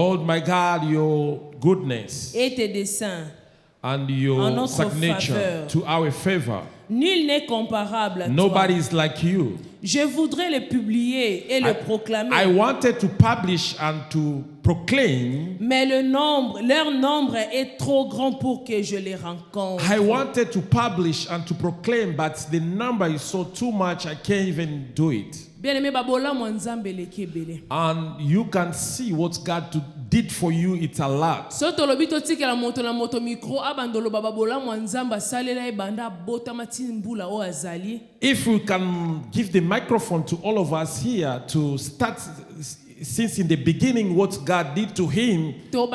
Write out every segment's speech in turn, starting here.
Behold, my God, your goodness et tes desseins and en your notre signature faveur. to our favor. Nul n'est comparable à Nobody toi. is like you. Je voudrais le publier et le proclamer. I wanted to publish and to proclaim. Mais leur nombre est trop grand pour que je les rencontre. I wanted to publish and to proclaim, but the number is so too much I can't even do it. Bien-aimé, babola mo nzambe leki ebele. And you can see what God did for you. It's a lot. So tolobi totikela moto na moto micro abandolo babola mo nzamba salela ebanda bota matini mbula o azali. If we can give the microphone to all of us here to start since in the beginning what God did to him, we will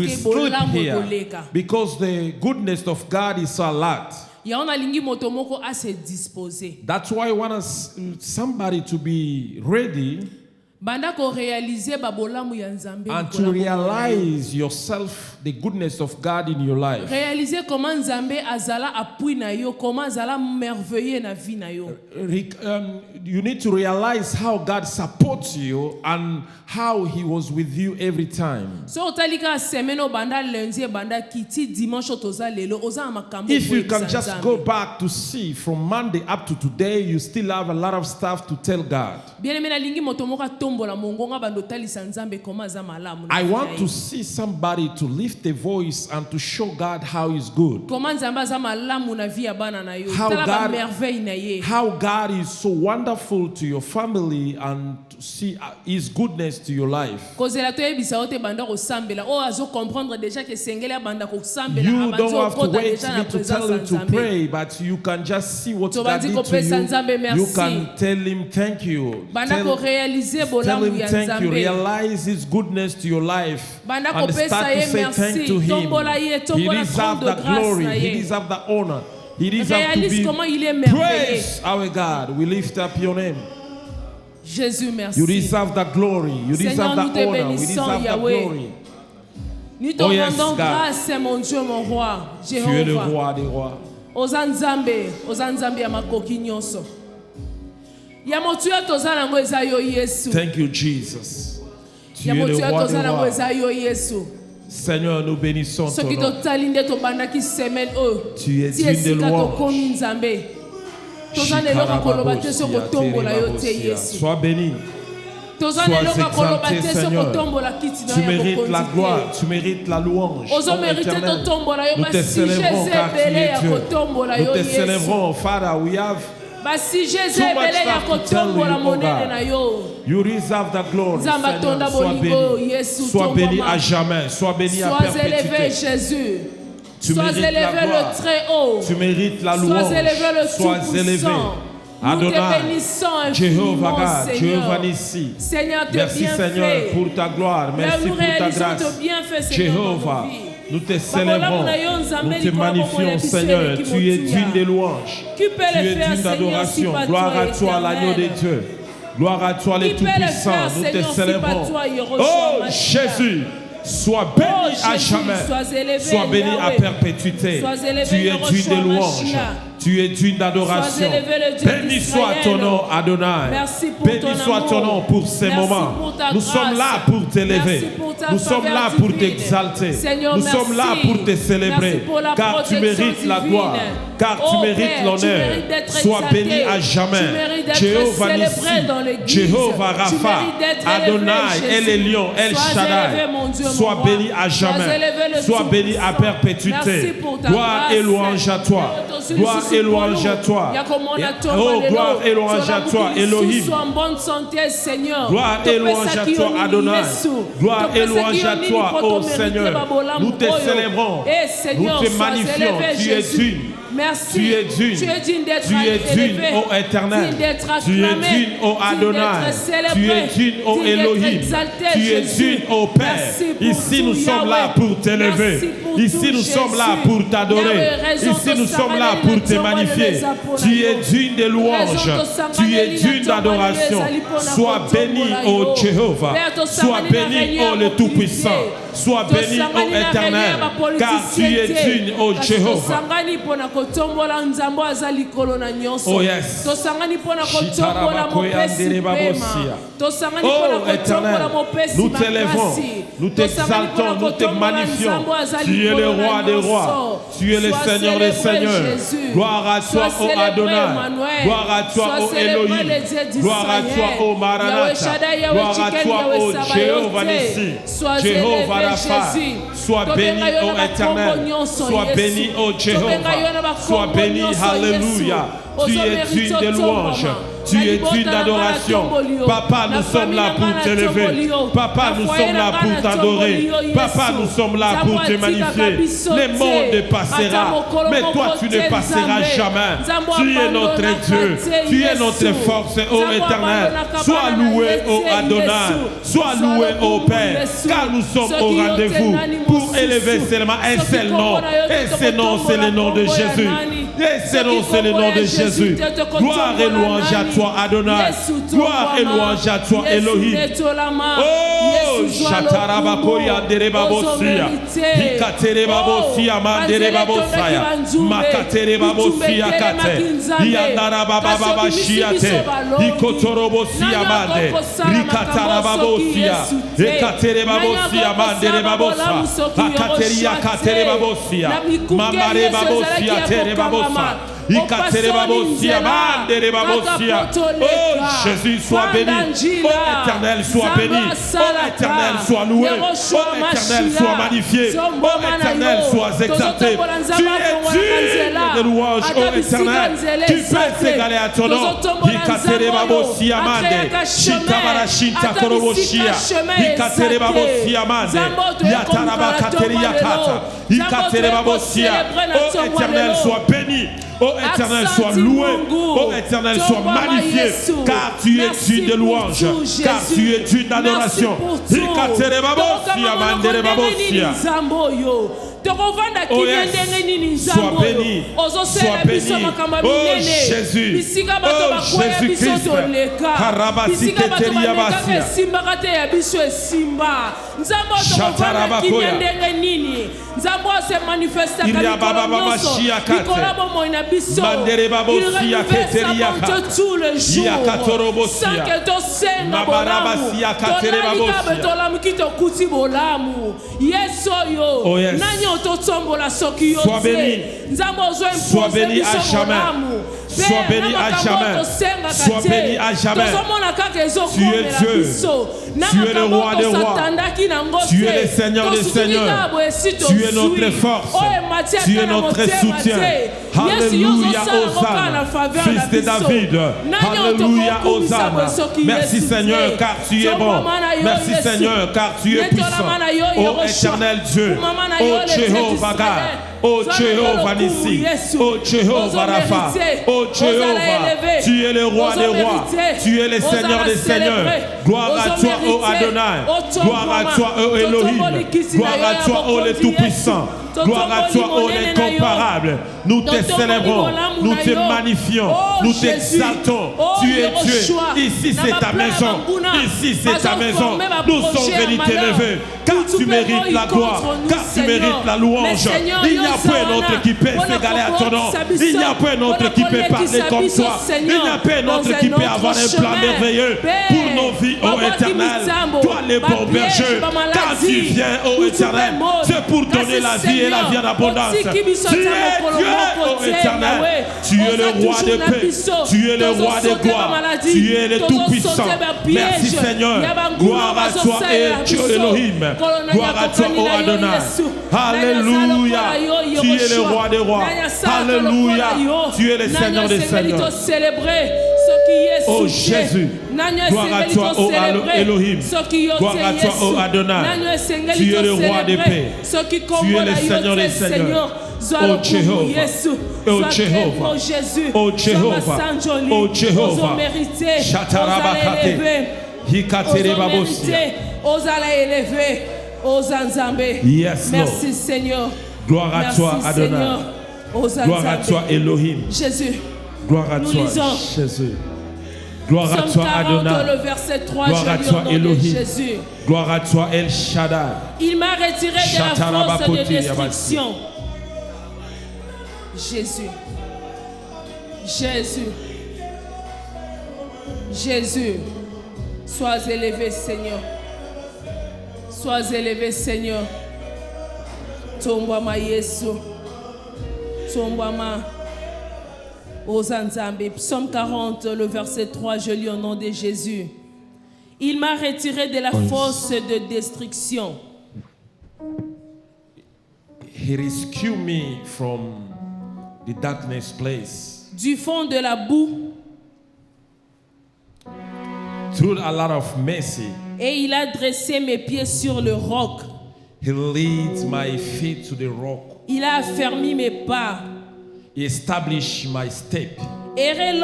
sleep here because the goodness of God is a lot. That's why I want somebody to be ready and to realize yourself the goodness of God in your life. Réaliser comment Nzambe azala appui na yo, comment azala merveilleux na vie na yo. You need to realize how God supports you and how He was with you every time. So otalika semaine banda lundi banda kiti dimanche toza lelo oza makambo. If you can just go back to see from Monday up to today, you still have a lot of stuff to tell God. I want to see somebody to lift the voice and to show God how He's good. How God is so wonderful to your family and to see His goodness to your life. You don't have to wait for me to tell you to pray, but you can just see what God did to you. You can tell Him thank you. Tell Him thank you. Realize His goodness to your life. And start to say thank to Him. He deserves the glory. He deserves the honor. He deserves to be praised. Our God, we lift up your name. Jésus, merci. You deserve the glory. You deserve the honor. We deserve the glory. Nous te rendons grâce, mon Dieu, mon roi, Jéhovah. Tu es le roi des rois. Ozanzambe ya makoki nyonso. Ya motu ya tozala ngo eza yo Yesu. Thank you, Jesus. Tu ya es le motu ya roi des tozala ngo rois. eza yo Yesu. Seigneur, nous bénissons ton Soki nom. totali nde tobandaki semaine oyo. Tu es digne de louange. Tokomi Nzambe. Tozana eloko koloba te so kotombola yo te Yesu. Sois béni. Sois exalté, Seigneur. Tu mérites la gloire, tu mérites la louange. Nous te célébrons car tu es Dieu. Nous te célébrons, Father. We have too much stuff to tell you, oh God. You deserve the glory, Seigneur. Sois béni. Sois béni à jamais. Sois béni à perpétuité. Tu mérites la gloire. Tu mérites la louange. Sois élevé. Adonai, Jéhovah God, Jéhovah Nissi. Merci Seigneur pour ta gloire, merci pour ta grâce. Jéhovah, nous te célébrons, nous te magnifions Seigneur, tu es digne de louanges, tu es digne d'adoration. Gloire à toi l'agneau de Dieu, gloire à toi le Tout-Puissant, nous te célébrons. Oh Jésus, sois béni à jamais, sois béni à perpétuité, tu es digne de louanges. Tu es digne d'adoration. Béni soit ton nom, Adonai. Béni soit ton nom pour ces moments. Nous sommes là pour t'élever. Nous sommes là pour t'exalter. Nous sommes là pour te célébrer. Car tu mérites la gloire. Car tu mérites l'honneur. Sois béni à jamais. Jéhovah Nissi, Jéhovah Rapha, Adonai, El Elyon, El Shaddai. Sois béni à jamais. Sois béni à perpétuité. Gloire et louange à toi. Gloire et louange à toi. Oh, gloire et louange à toi, Elohim. Gloire et louange à toi, Adonai. Gloire et louange à toi, oh Seigneur. Nous te célébrons. Nous te magnifions. Tu es digne. Merci. Tu es digne. Tu es digne, ô Éternel. Tu es digne, ô Adonai. Tu es digne, ô Elohim. Tu es digne, ô Père. Ici, nous sommes là pour t'élever. Ici, nous sommes là pour t'adorer. Ici, nous sommes là pour te magnifier. Tu es digne de louanges. Tu es digne d'adoration. Sois béni, ô Jéhovah. Sois béni, ô le Tout-Puissant. Sois béni, ô Éternel. Car tu es digne, ô Jéhovah. Oh yes. Oh Éternel, nous t'élèvons, nous t'exaltons, nous te magnifions. Tu es le roi des rois, tu es le Seigneur des seigneurs. Gloire à toi, ô Adonai. Gloire à toi, ô Elohim. Gloire à toi, ô Maranatha. Gloire à toi, ô Jéhovah Nissi. Jéhovah Rapha. Sois béni, ô Éternel. Sois béni, ô Jéhovah. Sois béni, Alléluia. Tu es digne de louange. Tu es digne d'adoration. Papa, nous sommes là pour t'élever. Papa, nous sommes là pour t'adorer. Papa, nous sommes là pour te magnifier. Le monde passera, mais toi tu ne passeras jamais. Tu es notre Dieu. Tu es notre force, ô Éternel. Sois loué, ô Adonai. Sois loué, ô Père, car nous sommes au rendez-vous pour élever seulement un seul nom. Et ce nom, c'est le nom de Jésus. Et ce nom, c'est le nom de Jésus. Gloire et louange à toi, Adonai. Gloire et louange à toi, Elohim. Oh, Shatarabakoya Derebabosia. Hikaterebabosia Manderebabosaya. Makaterebabosia Kate. Yandarabababashiate. Hikotorobosia Mande. Rikatarababosia. Hikaterebabosia Manderebabosa. Hakateria Katerebabosia. Mamarebabosia Terebabosa. Oh Jésus, sois béni. Oh Éternel, sois béni. Oh Éternel, sois loué. Oh Éternel, sois magnifié. Oh Éternel, sois exalté. Tu es digne de louange, oh Éternel. Tu peux s'égaler à ton nom. Oh Éternel, sois béni. Oh Éternel, sois loué. Oh Éternel, sois magnifié. Car tu es digne de louange. Car tu es digne d'adoration. Oh yes. Sois béni. Sois béni. Oh Jésus. Oh Jésus-Christ. Shatarabakoya. Oh yes. Sois béni. Sois béni à jamais. Sois béni à jamais. Sois béni à jamais. Tu es Dieu. Tu es le roi des rois. Tu es le Seigneur des seigneurs. Tu es notre force. Tu es notre soutien. Alléluia, Hosanna, fils de David. Alléluia, Hosanna. Merci Seigneur, car tu es bon. Merci Seigneur, car tu es puissant. Ô éternel Dieu. Ô Jéhovah God. Oh Jéhovah Nissi, oh Jéhovah Rapha, oh Jéhovah, tu es le roi des rois, tu es le Seigneur des seigneurs. Gloire à toi, oh Adonai, gloire à toi, oh Elohim, gloire à toi, oh le Tout-Puissant. Gloire à toi, ô l'incomparable. Nous te célébrons, nous te magnifions, nous t'exaltons. Tu es Dieu. Ici c'est ta maison. Ici c'est ta maison. Nous sommes venus t'élever. Car tu mérites la gloire. Car tu mérites la louange. Il n'y a pas un autre qui peut s'égaler à ton nom. Il n'y a pas un autre qui peut parler comme toi. Il n'y a pas un autre qui peut avoir un plan merveilleux pour nos vies, ô éternel. Toi les bons bergers. Quand tu viens, ô éternel, c'est pour donner la vie et la vie en abondance. Tu es Dieu, ô éternel. Tu es le roi de paix. Tu es le roi de gloire. Tu es le tout-puissant. Merci Seigneur. Gloire à toi, Elohim. Gloire à toi, ô Adonai. Alléluia. Tu es le roi des rois. Alléluia. Tu es le Seigneur des seigneurs. Oh Jésus. Gloire à toi, ô Elohim. Gloire à toi, ô Adonai. Tu es le roi de paix. Tu es le Seigneur des seigneurs. Oh Jéhovah, oh Jéhovah, oh Jéhovah, oh Jéhovah, Shatarabakate, Hikaterebabosia. Yes, Lord. Merci Seigneur. Gloire à toi, Adonai. Gloire à toi, Elohim. Jésus. Gloire à toi, Jésus. Gloire à toi, Adonai. Gloire à toi, Elohim. Gloire à toi, El Shaddai. Il m'a retiré de la force de destruction. Jésus. Jésus. Jésus. Sois élevé, Seigneur. Sois élevé, Seigneur. Tombama Yesu. Tombama Ozanzambe. Psaume 40, le verset 3, je lis au nom de Jésus. Il m'a retiré de la fosse de destruction. He rescued me from the darkness place. Du fond de la boue. Through a lot of mercy. Et il a dressé mes pieds sur le roc. He leads my feet to the rock. Il a affermi mes pas. He established my step. Heureux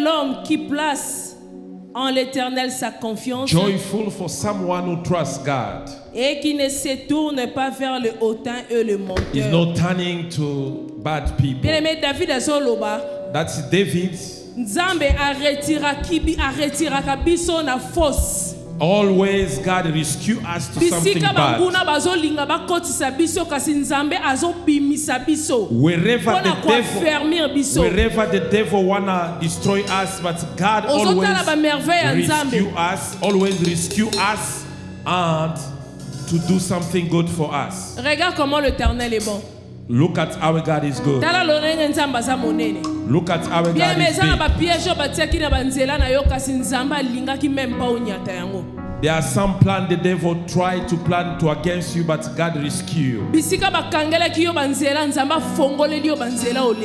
l'homme qui place en l'Éternel sa confiance. Joyful for someone who trusts God. Et qui ne se tourne pas vers le hautain et le monteur. He's not turning to bad people. Bien-aimé David azoloba. That's David. Nzambe aretiraka biso na fosse. Always God rescue us to something bad. Wherever the devil wanna destroy us, but God always rescue us and to do something good for us. Regarde comment l'Éternel est bon. Look at how God is good. Look at how God is big. There are some plans the devil tried to plan to against you, but God rescue you.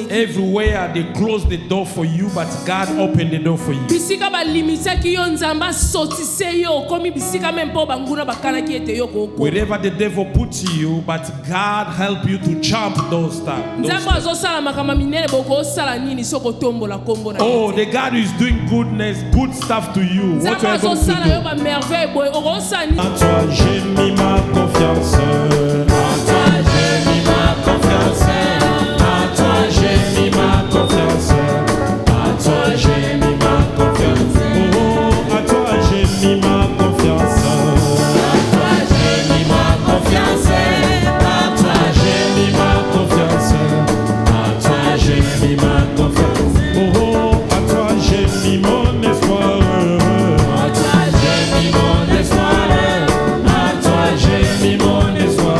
Everywhere they close the door for you, but God opened the door for you. Wherever the devil puts you, but God help you to jump those stuff. Oh, the God who is doing goodness, good stuff to you. What you are going to do? En toi j'ai mis ma confiance. En toi j'ai mis ma confiance. En toi j'ai mis ma confiance. En toi j'ai mis ma confiance. Oh, en toi j'ai mis ma confiance. En toi j'ai mis ma confiance. En toi j'ai mis ma confiance. En toi j'ai mis ma confiance. Oh, en toi j'ai mis mon espoir. En toi j'ai mis mon espoir.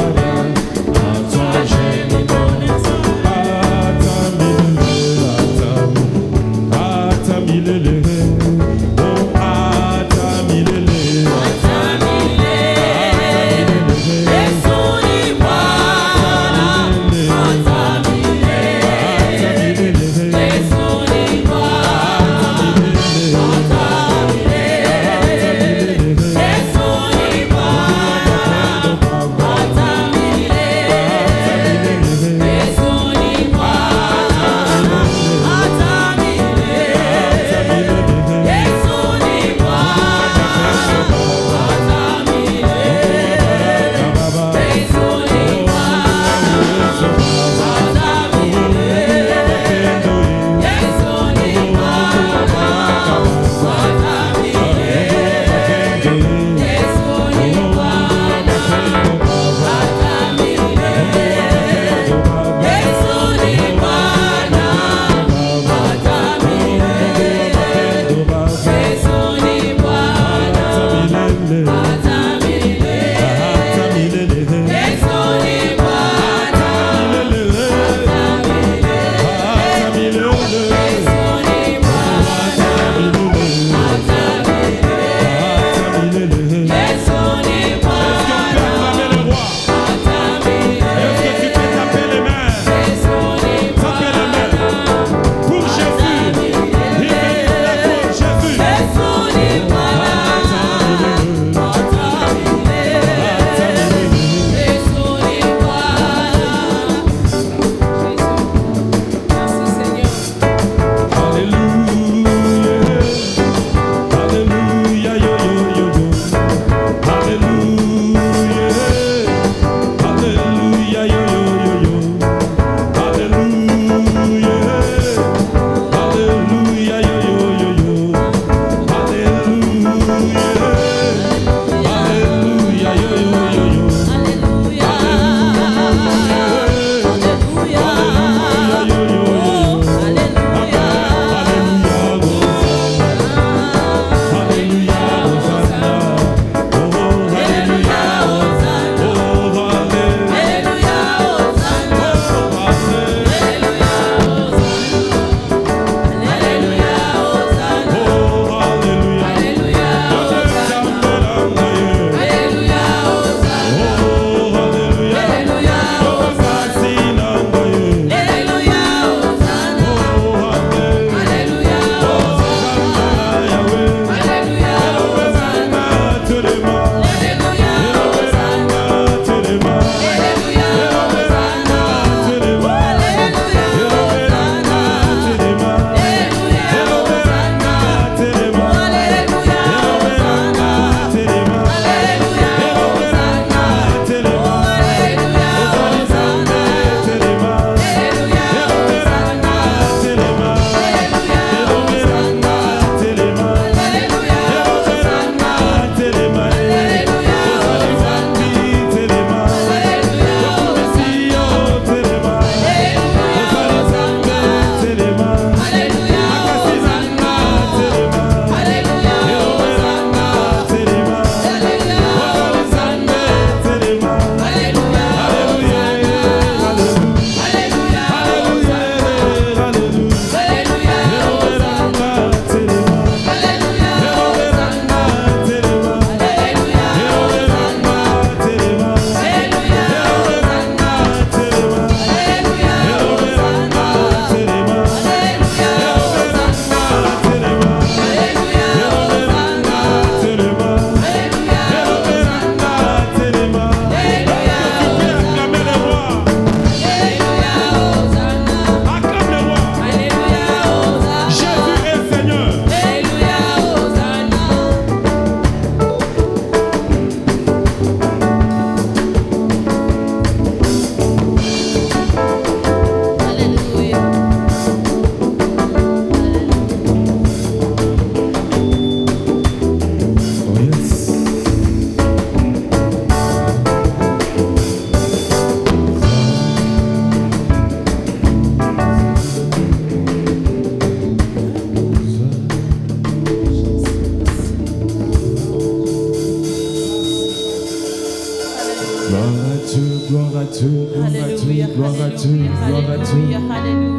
Dieu, gloire à Dieu, gloire à Dieu, gloire à Dieu,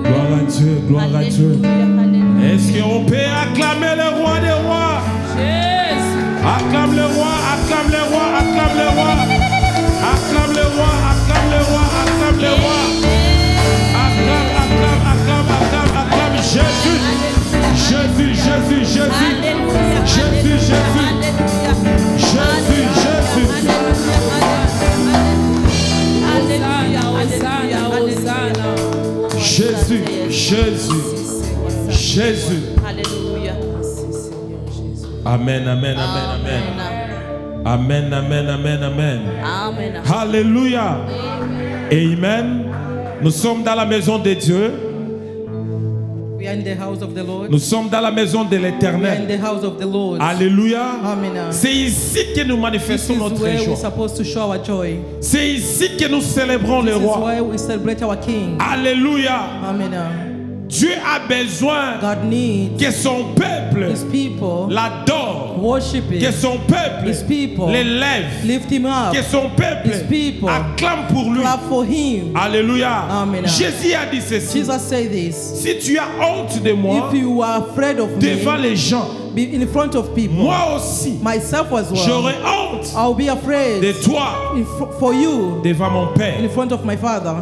gloire à Dieu, gloire à Dieu. Est-ce qu'on peut acclamer le roi des rois? Acclame le roi, acclame le roi, acclame le roi. Acclame le roi, acclame le roi, acclame le roi. Acclame, acclame, acclame, acclame, acclame Jésus. Jésus, Jésus, Jésus. Jésus, Jésus. Jésus, Jésus. Jésus, Jésus, Jésus. Alléluia. Amen, amen, amen, amen. Amen, amen, amen, amen. Amen. Alléluia. Amen. Nous sommes dans la maison de Dieu. We are in the house of the Lord. Nous sommes dans la maison de We are in l'Éternel. the house of the Lord. Alléluia. Amen. C'est ici que nous This manifestons is notre where we're joie. supposed to show our joy. C'est ici que nous célébrons le This is roi. where we celebrate our King. Alléluia. Amen. Dieu a besoin God needs que son peuple His people l'adore. worship Que Him. son peuple His people l'élève. lift Him up. Que son peuple His people acclame pour lui. clap for Him. Alléluia. Amen. Jésus a dit ceci. Jesus said this. Si tu as honte de moi If you are afraid of devant me, les gens, be in front of people, moi aussi, myself as well, j'aurai honte I'll be de afraid toi for you devant mon Père. in front of my Father.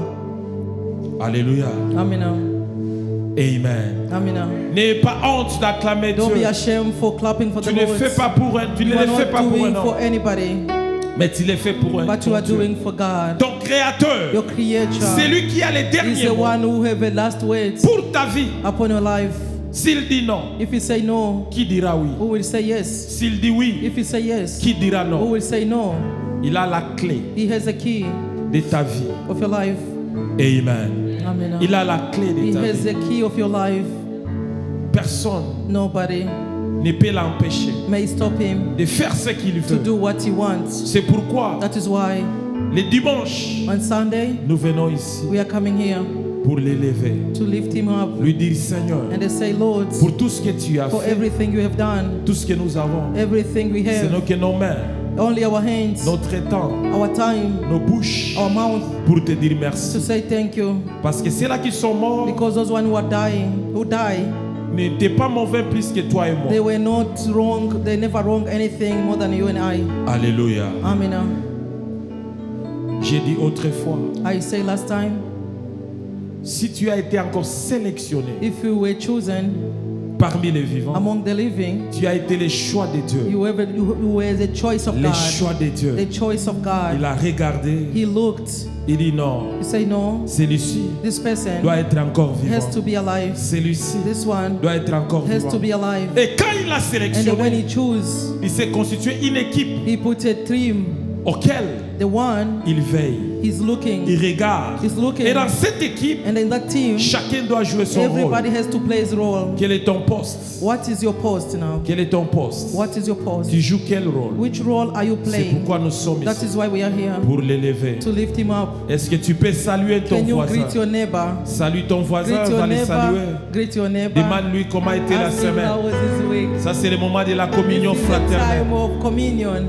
Alléluia. Amen. Amen. Amen. N'aie pas honte d'acclamer Don't be Dieu. ashamed for clapping for Tu the ne Lord. fais pas pour un, tu ne You are le fais not pas pour un doing for homme, anybody, mais tu le fais pour un but you are Dieu. doing for God. Ton créateur, Your Creator c'est lui qui a les is derniers the mots one who have the last words pour ta vie. upon your life. S'il dit non, If you say no, qui dira oui? who will say yes? S'il dit oui, If you say yes, qui dira who non? will say no? Il a la clé He has a key de ta vie. of your life. Amen. Amen. Il a la clé He de ta has vie. the key of your life. Personne Nobody ne peut l'empêcher may stop him de faire ce qu'il to veut. do what he wants. C'est pourquoi That is why les dimanches, on Sunday nous venons ici we are coming here pour l'élever. to lift him up Lui dire, Seigneur, and to say, Lord, pour tout ce que tu as for fait, everything you have done, tout ce que nous avons, everything we c'est have, que nos mains, only our hands, notre temps, our time, nos bouches, our mouth, pour te dire to merci. say thank you. Parce que ceux-là qui sont morts Because those one who are dying, who die, n'étaient pas mauvais plus que toi et moi. they were not wrong, they never wrong anything more than you and I. Alléluia. Amen. J'ai dit autrefois, I say last time, si tu as été encore sélectionné if you were chosen parmi les vivants, among the living, tu as été le choix de Dieu. you were the choice of Le God. choix de Dieu. The choice of God. Il a regardé, He looked, il dit non, he said, no, celui-ci this person doit être encore vivant. has to be alive. Celui-ci This one doit être encore has vivant. to be alive. Et quand il l'a And when sélectionné, he chose, il s'est constitué une équipe he put a team. auquel The one il veille, he's looking, il regarde. he's looking. Et dans cette équipe, And in that team, chacun doit jouer son everybody rôle. has to play his role. Quel est ton poste? What is your post now? Quel est ton poste? What is your post? Tu joues quel rôle? Which role are you C'est playing? pourquoi nous sommes That ici, is why we are here, pour l'élever. to lift him up. Est-ce que tu peux saluer ton Can you voisin? greet your neighbor? Salue ton voisin, Greet va your le saluer. neighbor. Greet your neighbor. Demande-lui comment a été la Ask him how semaine. was his week. Ça, c'est le moment de la communion This is the fraternelle. time of communion.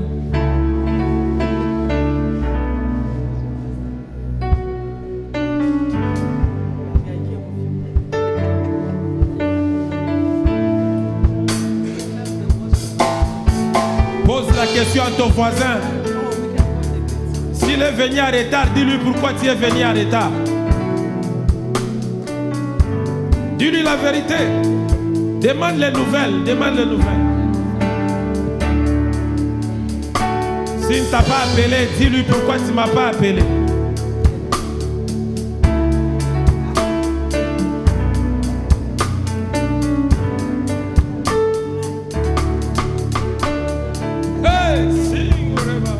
Pose la question à ton voisin. S'il est venu en retard, dis-lui pourquoi tu es venu en retard. Dis-lui la vérité. Demande les nouvelles. Demande les nouvelles. S'il ne t'a pas appelé, dis-lui pourquoi tu ne m'as pas appelé. Hey, sing whatever.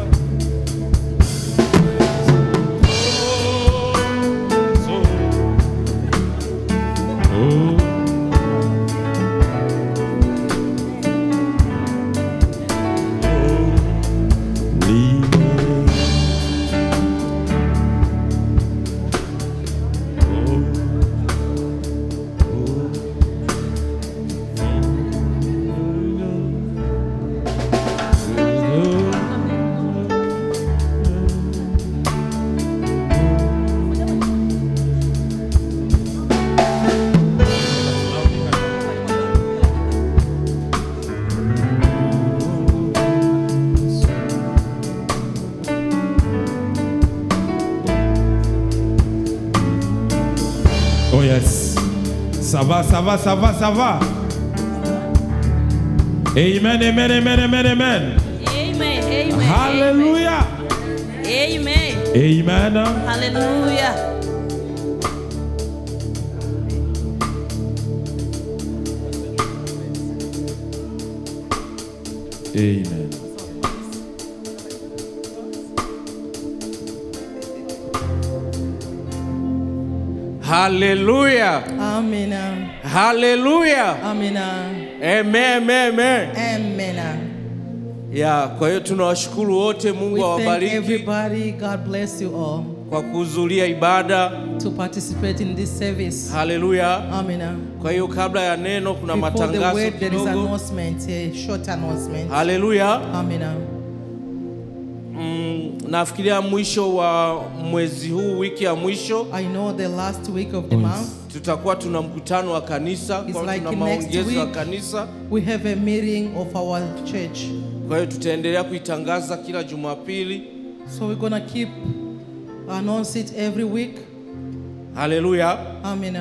va, ça va, ça va, ça va. Amen, amen, amen, amen, amen. Amen, amen. Hallelujah. Amen. Amen. Hallelujah. Amen. Hallelujah. Amen. Hallelujah. Amen. Amen, amen. Amen. Ya, kwa hiyo tunawashukuru wote, Mungu We thank awabariki everybody. God bless you all kwa kuhudhuria ibada. to participate in this service. Hallelujah. Amen. Kwa hiyo kabla ya neno kuna Before the matangazo word, there is kidogo. announcement, a short announcement. Hallelujah. Amen. Nafikiria mwisho wa mwezi huu, wiki ya mwisho, I know the last week of the month, tutakuwa tuna mkutano wa kanisa, It's kwa like tuna next maongezo ya week. kanisa. we have a meeting of our church. Kwa hiyo tutaendelea kuitangaza kila Jumapili. So we're going to keep announce it every week. Hallelujah. Amen.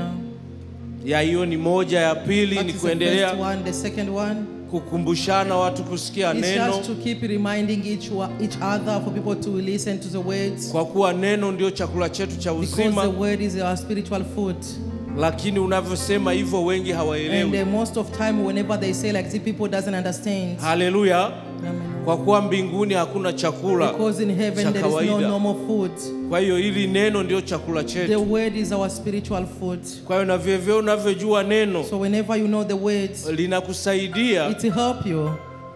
Ya hiyo ni moja, ya pili That ni is the first kuendelea one. The second one kukumbushana watu kusikia is neno, just to keep reminding each other for people to listen to the words, kwa kuwa neno ndio chakula chetu cha because the uzima. word is our spiritual food. Lakini unavyosema hivyo wengi And hawaelewi. most of time whenever they say like this, people doesn't understand. Haleluya. Amen. Kwa kuwa mbinguni hakuna chakula Because in heaven cha there is no kawaida. normal food. Kwa hiyo hili neno ndio chakula The chetu. word is our spiritual food. Kwa hiyo na vivyo unavyojua neno So whenever you know the words, linakusaidia it will help you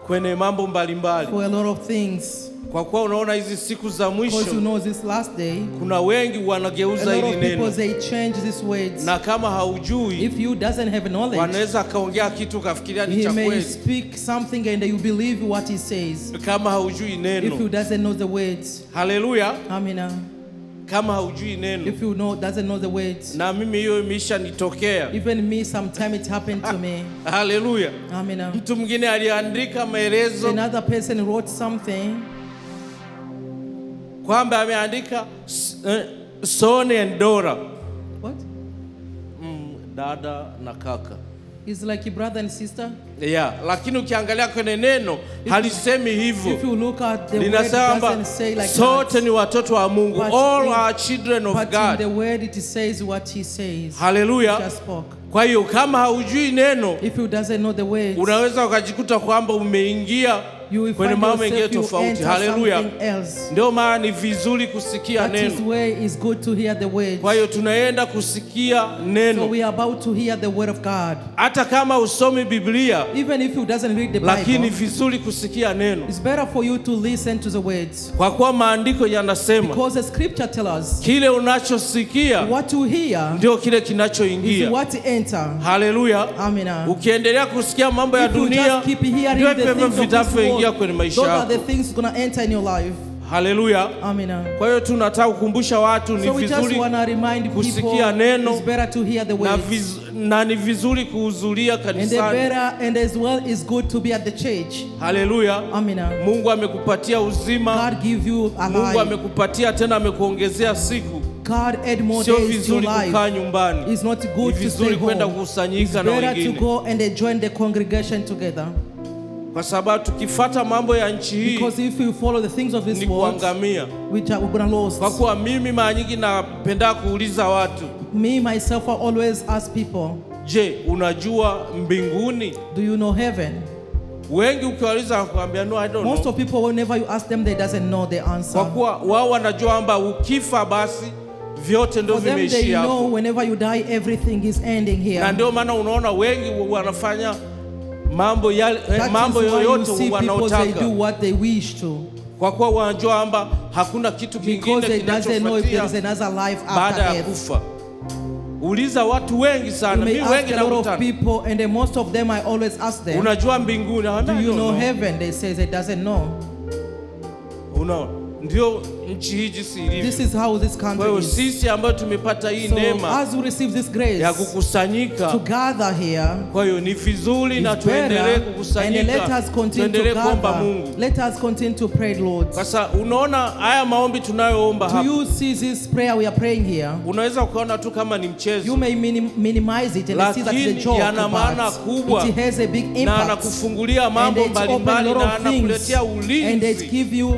kwenye mambo mbalimbali. for a lot of things. Kwa kuwa unaona hizi siku za Because you mwisho know this last day, kuna wengi a wanageuza lot hili of people neno, they change these words. na kama haujui If you doesn't have knowledge, wanaweza akaongea kitu kafikiria ni he cha may kweli. speak something and you believe what he says. Kama haujui If you neno. doesn't know the words, Haleluya. amen. Kama haujui neno. If you doesn't know the words, Na mimi hiyo imesha nitokea. even me, sometime it happened to me. Haleluya. Amen. Mtu mwingine aliandika maelezo Another person wrote something kwamba ameandika Son and Dora, what? dada na kaka. It's like your brother and sister. Yeah, lakini ukiangalia kwenye neno halisemi hivyo. If you look at the word, it Linasema kwamba doesn't say like sote that. ni watoto wa Mungu. But All in- are children of But in the God. word it says what he says. Haleluya. Just spoke. Kwa hiyo kama haujui neno, If you doesn't know the words, unaweza ukajikuta kwamba umeingia you will kwenye find mambo mengine yourself you tofauti. enter Haleluya. something else. Ndio maana ni vizuri kusikia That is neno. where it's good to hear the words. Kwa hiyo tunaenda kusikia So neno. we are about to hear the word of God. Hata kama usomi Biblia, Even if you doesn't read the lakini Bible, vizuri kusikia neno. it's better for you to listen to the words. Kwa kuwa maandiko yanasema Because the scripture tells us kile unachosikia what you hear ndio kile is kinachoingia. what enter. Haleluya. Amen. Ukiendelea kusikia mambo ya If you dunia, just keep hearing ndio the hivyo things of this vitavyoingia world, kwenye maisha those are yako. the things gonna enter in your life. Haleluya. Amen. Kwa hiyo tunataka kukumbusha watu ni So we just vizuri want to remind people kusikia neno, it's better to hear the na, words. na ni vizuri kuhudhuria And the kanisani. better and as well is good to be at the church. Haleluya. Amen. Mungu amekupatia uzima. God give you a Mungu life. amekupatia tena, amekuongezea siku. God add more Sio days to vizuri your kukaa life. nyumbani. It's not Ni good to vizuri stay kwenda home. It's kukusanyika na better to wengine, go and join the congregation together. kwa sababu tukifata mambo ya nchi hii Because if you follow the things of this ni world, kuangamia. we're gonna lose. Kwa kuwa mimi mara nyingi napenda kuuliza watu, Me myself, I always ask people, je, unajua mbinguni? do you know heaven? Wengi ukiwauliza wakwambia no, I don't Most know. of people, whenever you ask them, they doesn't know the Kwa answer. kuwa wao wanajua kwamba ukifa basi vyote ndio For them, they vimeishia know hapo. whenever you die, everything is ending Na here. ndio maana unaona wengi wanafanya mambo yale, That mambo is why you yoyote see people, they do wanaotaka, what they wish to. kwa kuwa wanajua kwamba hakuna kitu Because kingine they doesn't know if there is kinachofuatia another life baada after ya death. kufa. Uliza watu wengi You sana, may mimi ask wengi a lot of nakutana, people, and then most of them, I always ask them, unajua mbinguni? do Hawana, you I don't know know. heaven? They say they doesn't know. Unaona, Ndio nchi hii jinsi ilivyo. This is how this Kwa country hiyo is. sisi ambao tumepata hii So neema as we receive this grace ya kukusanyika, to gather here, kwa hiyo ni vizuri na it's tuendelee better, and kukusanyika, let us continue to tuendelee kuomba gather. Mungu. Let us continue to pray, Lord. Sasa unaona haya maombi tunayoomba Do hapa, you see this prayer we are praying here? unaweza ukaona tu kama ni You mchezo, may minimize it and see that it's a lakini joke, yana maana but kubwa it has a big na impact. anakufungulia And mambo it open a mbalimbali lot na of things, anakuletea and it ulinzi, give you,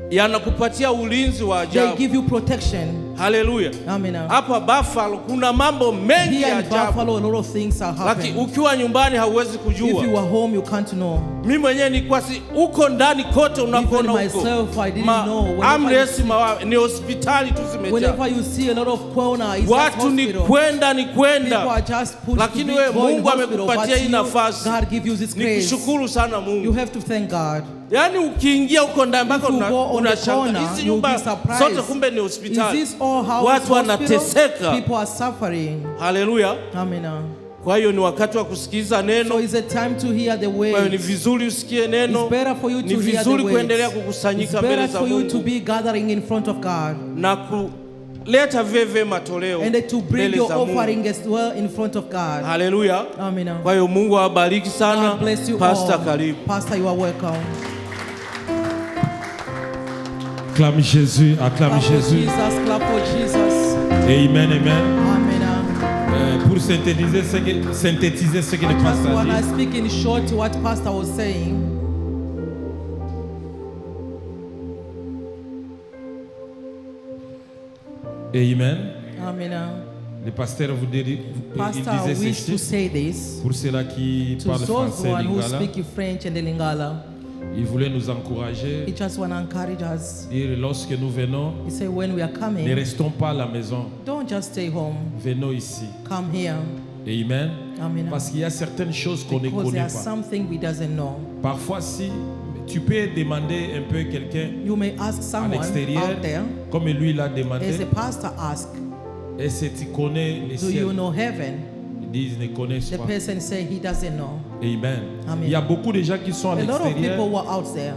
yanakupatia ulinzi wa they ajabu. give you protection. Haleluya. Amen. Hapa Buffalo kuna mambo mengi Here ya in ajabu, Buffalo, a lot of things are lakini happening. ukiwa nyumbani hauwezi If kujua. you are home, you can't know. Mimi mwenyewe nilikuwa si uko ndani kote unakoona Even huko. myself, I didn't know. Whenever Amresi ni hospitali tu zimejaa. Whenever you see a lot of corner, it's just Watu ni hospital. kwenda ni People kwenda. are just pushed Lakini to wewe go in Mungu hospital, amekupatia hii but nafasi. God give you this grace. Nikushukuru sana You Mungu. have to thank God. Yaani ukiingia huko ndani mpaka If you go on the unashangaa corner, hizi you'll be nyumba surprised. zote kumbe ni Is hospitali. this all how Watu it's hospital? wanateseka. People are suffering. Haleluya. Amen. Kwa hiyo ni wakati wa kusikiza So neno. it's a time to hear the Kwa hiyo ni words. vizuri usikie neno. It's better for you Ni to hear the vizuri words. kuendelea It's kukusanyika mbele better za for you to Mungu be gathering in front of God na kuleta veve matoleo and to bring mbele your za Mungu. offering as well in front of God. Haleluya. Amen. Kwa hiyo Mungu awabariki sana. God bless you Pastor, all. karibu. Pastor, you are welcome. Acclame Jésus, acclame Clap for Jésus. Jesus, clap for Jesus. Amen, amen. Amen. Pour synthétiser ce que le I just pasteur want a to dit, speak in short to what Pastor was saying. amen. Amen. Le pasteur il Pastor disait wished to ceci, say this pour ceux-là qui to parlent those français, one who lingala, speak French and Lingala. il voulait nous encourager, He just want to encourage us. dire lorsque nous venons, He said, when we are ne coming, restons pas à la maison, don't just stay home. venons ici. Come here. Amen. Amen. Parce qu'il y a certaines choses qu'on ne Because connaît there's pas. something we doesn't know. Parfois, si tu peux demander un peu quelqu'un You may ask à someone l'extérieur, out there, comme lui l'a as demandé, the pastor asked, est-ce que tu connais les do you cieux? know heaven? Ils disent, ne connaissent The pas. person say he doesn't know. Amen. Amen. Il y a beaucoup de gens qui sont à A lot of people l'extérieur. were out there.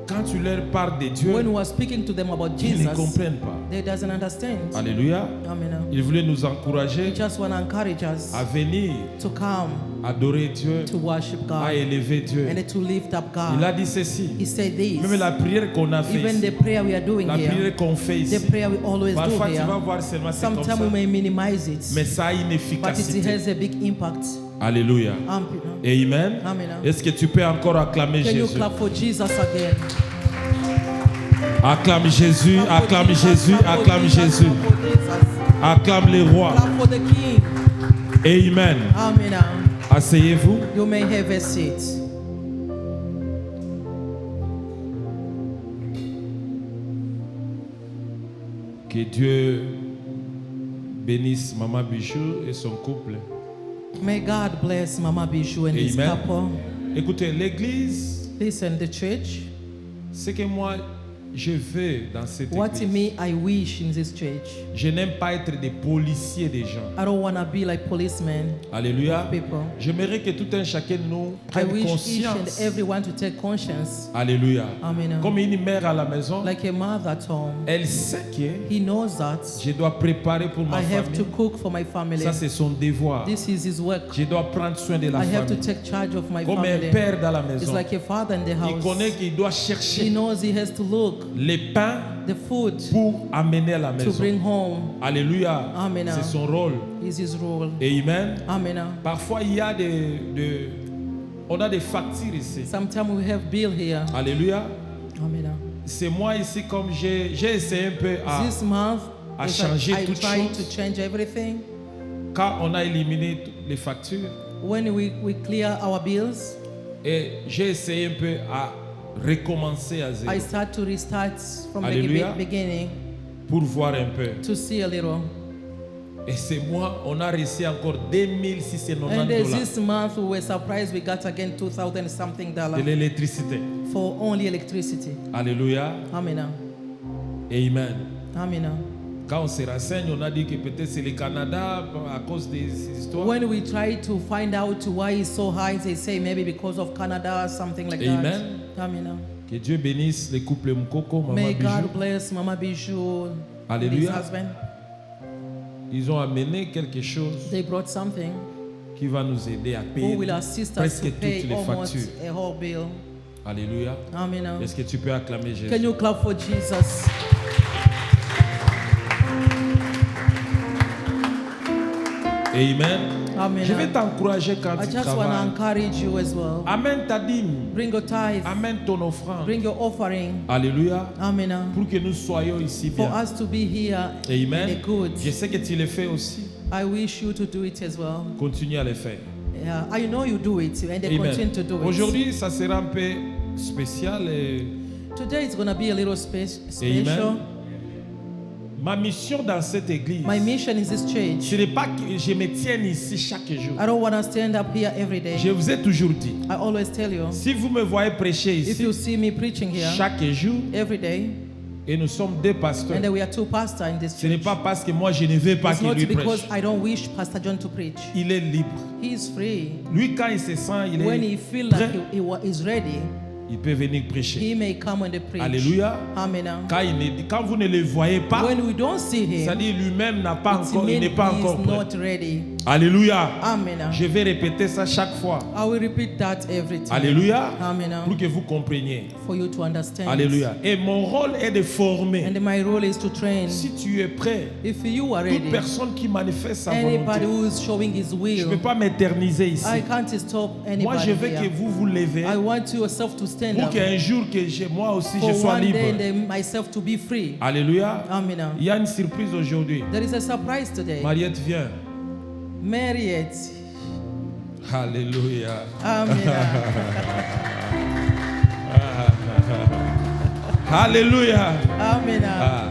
Quand tu leur parles de Dieu, When we were speaking to them about ils ne Jesus, comprennent pas. they doesn't understand. Alléluia. Amen. Il voulait nous He encourager just want to encourage us à venir to come adorer Dieu, to worship à God élever Dieu. and to lift up Il a God. dit ceci. He said this. Même la prière qu'on a fait Even the ici, prayer we are doing la here, prière qu'on fait the ici, prayer we always do parfois tu vas here, voir seulement c'est comme ça, sometimes we may minimize it, mais ça a une but it efficacité. has a big impact. Alléluia. Amen. Amen. Est-ce que tu peux encore acclamer Can you Jésus? clap for Jesus again? Acclame Jésus, acclame Jésus, acclame Jésus. Acclame le roi. Clap for the King. Amen. Amen. Asseyez-vous. You may have a seat. Que Dieu bénisse Maman Bijou et son couple. May God bless Mama Bijou and his Amen. couple. Écoutez, l'église, Listen, the church, ce que moi je veux dans cette what église, me I wish in this church. je n'aime pas être des policiers des gens. I don't want to be like policemen, Alléluia. people. J'aimerais que tout un chacun de nous I prenne wish each and conscience. everyone to take conscience. Alléluia. Amen. Comme une mère à la maison, Like a mother at home. elle sait que He knows that je dois préparer pour ma I have to famille. cook for my family. Ça, c'est son devoir. This is his work. Je dois prendre soin de la I have to famille. take charge of my Comme un family. père dans la It's maison. like a father in the Il connaît house. qu'il doit He chercher knows he has to look les pains the food pour amener à la to maison. bring home. Alléluia. Amen. C'est son rôle. Is his role. Amen. Amen. Parfois, il y a on a des factures ici. Sometimes we have bill here. Alléluia. Amen. C'est moi ici comme j'ai essayé un peu This month, à is changer I toutes try to choses. change everything. Quand on a éliminé les factures, When we clear our bills, et j'ai essayé un peu à recommencer à zéro I start to restart from the Hallelujah. beginning pour voir un peu. to see a little. Et c'est moi, on a reçu encore And 2690 dollars this month we were surprised we got again 2,000 something de dollars l'électricité. for only electricity. Alléluia. Amen. Amen. Amen. Quand on se renseigne, on a dit que peut-être c'est le Canada à cause des histoires. When we try to find out why it's so high, they say maybe because of Canada or something like Amen. that. Amen. Que Dieu bénisse les couples Mkoko, Maman May Bijou. God bless Mama Bijou and his Alléluia. husband. Ils ont amené quelque chose They brought something qui va nous aider à who payer will assist us presque to toutes pay les almost factures. a whole bill. Alléluia. Amen. Est-ce que tu peux acclamer Jésus? Can you clap for Jesus? Amen. Amen. Je vais t'encourager quand I tu just want to travailles. encourage you as well. Amène ta dîme. Bring your tithe. Amène ton offrande. Bring your offering. Alléluia. Amen. Pour que nous soyons ici For bien. us to be here Amen. in a good. Je sais que tu le fais aussi. I wish you to do it as well. Continue à le faire. Yeah, I know you do it and they continue to do Amen. it. Aujourd'hui, ça sera un peu spécial. Et Today it's going to be a little special. Amen. Ma mission dans cette église, My mission is this church. ce n'est pas que je me tienne ici chaque jour. I don't want to stand up here every day. Je vous ai toujours dit, I always tell you, si vous me voyez prêcher if you ici see me preaching here chaque jour, every day, et nous sommes deux pasteurs, and then we are two pastors in this ce n'est church, pas parce que moi je ne veux pas it's qu'il not lui because prêche. I don't wish Pastor John to preach. Il est libre. He is free. Lui, quand il se sent, il When he est feels prêt, like he is ready, il peut venir prêcher. he may come and preach. Alléluia. Amen. Quand vous ne le voyez pas, When we don't see him, c'est-à-dire lui-même n'a pas it encore, il means n'est pas he encore is prêt. not ready. Alléluia. Amen. Je vais répéter ça chaque fois. I will repeat that every time. Alléluia. Amen. Pour que vous compreniez. For you to understand. Alléluia. Et mon rôle est de former. And my role is to train. Si tu es prêt, If you are toute ready, personne qui manifeste sa anybody volonté, who is showing his je ne will, peux pas m'éterniser ici. I can't stop anybody. Moi, je veux here. que vous vous levez I want yourself to stand pour up. qu'un jour que moi aussi je For sois one day, and libre. then myself to be free. Alléluia. Amen. Il y a une surprise aujourd'hui. There is a surprise today. Mariette vient. Marriott. Alléluia. Amen. Alléluia. Amen. Ah.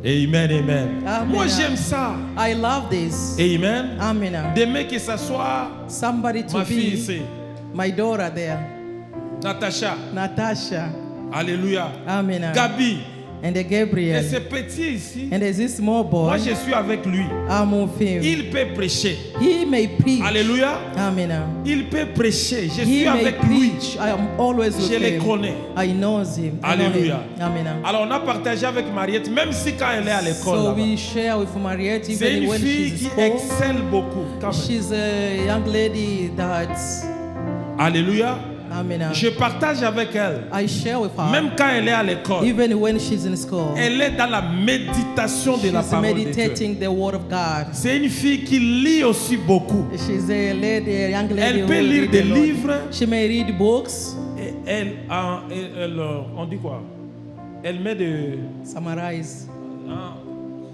Amen, amen. Amen. Moi j'aime ça. I love this. Amen. Amen. D'aimer que ça soit Somebody to ma fille be ici. my daughter there. Natacha. Natasha. Alléluia. Amen. Gabi. And the Et Gabriel. ce petit ici, And there's this small moi boy. je suis avec lui. I'm with him. Il peut prêcher. He may preach. Alléluia. Amen. Il peut prêcher. Je He suis may avec lui. preach. I am always with Je le him. connais. I know him. I know Alléluia. him. Amen. Alors on a partagé avec Mariette, même si quand elle est à l'école, So là-bas, we share with Mariette c'est even une when fille she's qui in school. excelle beaucoup. Quand même. She's a young lady that, Alléluia. amen. Je partage avec elle. I share with her. Même quand elle est à l'école, Even when she's in school. elle est dans la méditation de la She's parole de Dieu. meditating the word of God. C'est une fille qui lit aussi beaucoup. She's a lady, a young lady Elle who peut lire read des the Lord. livres. She may read books. Et on dit quoi? Elle met de Summarize.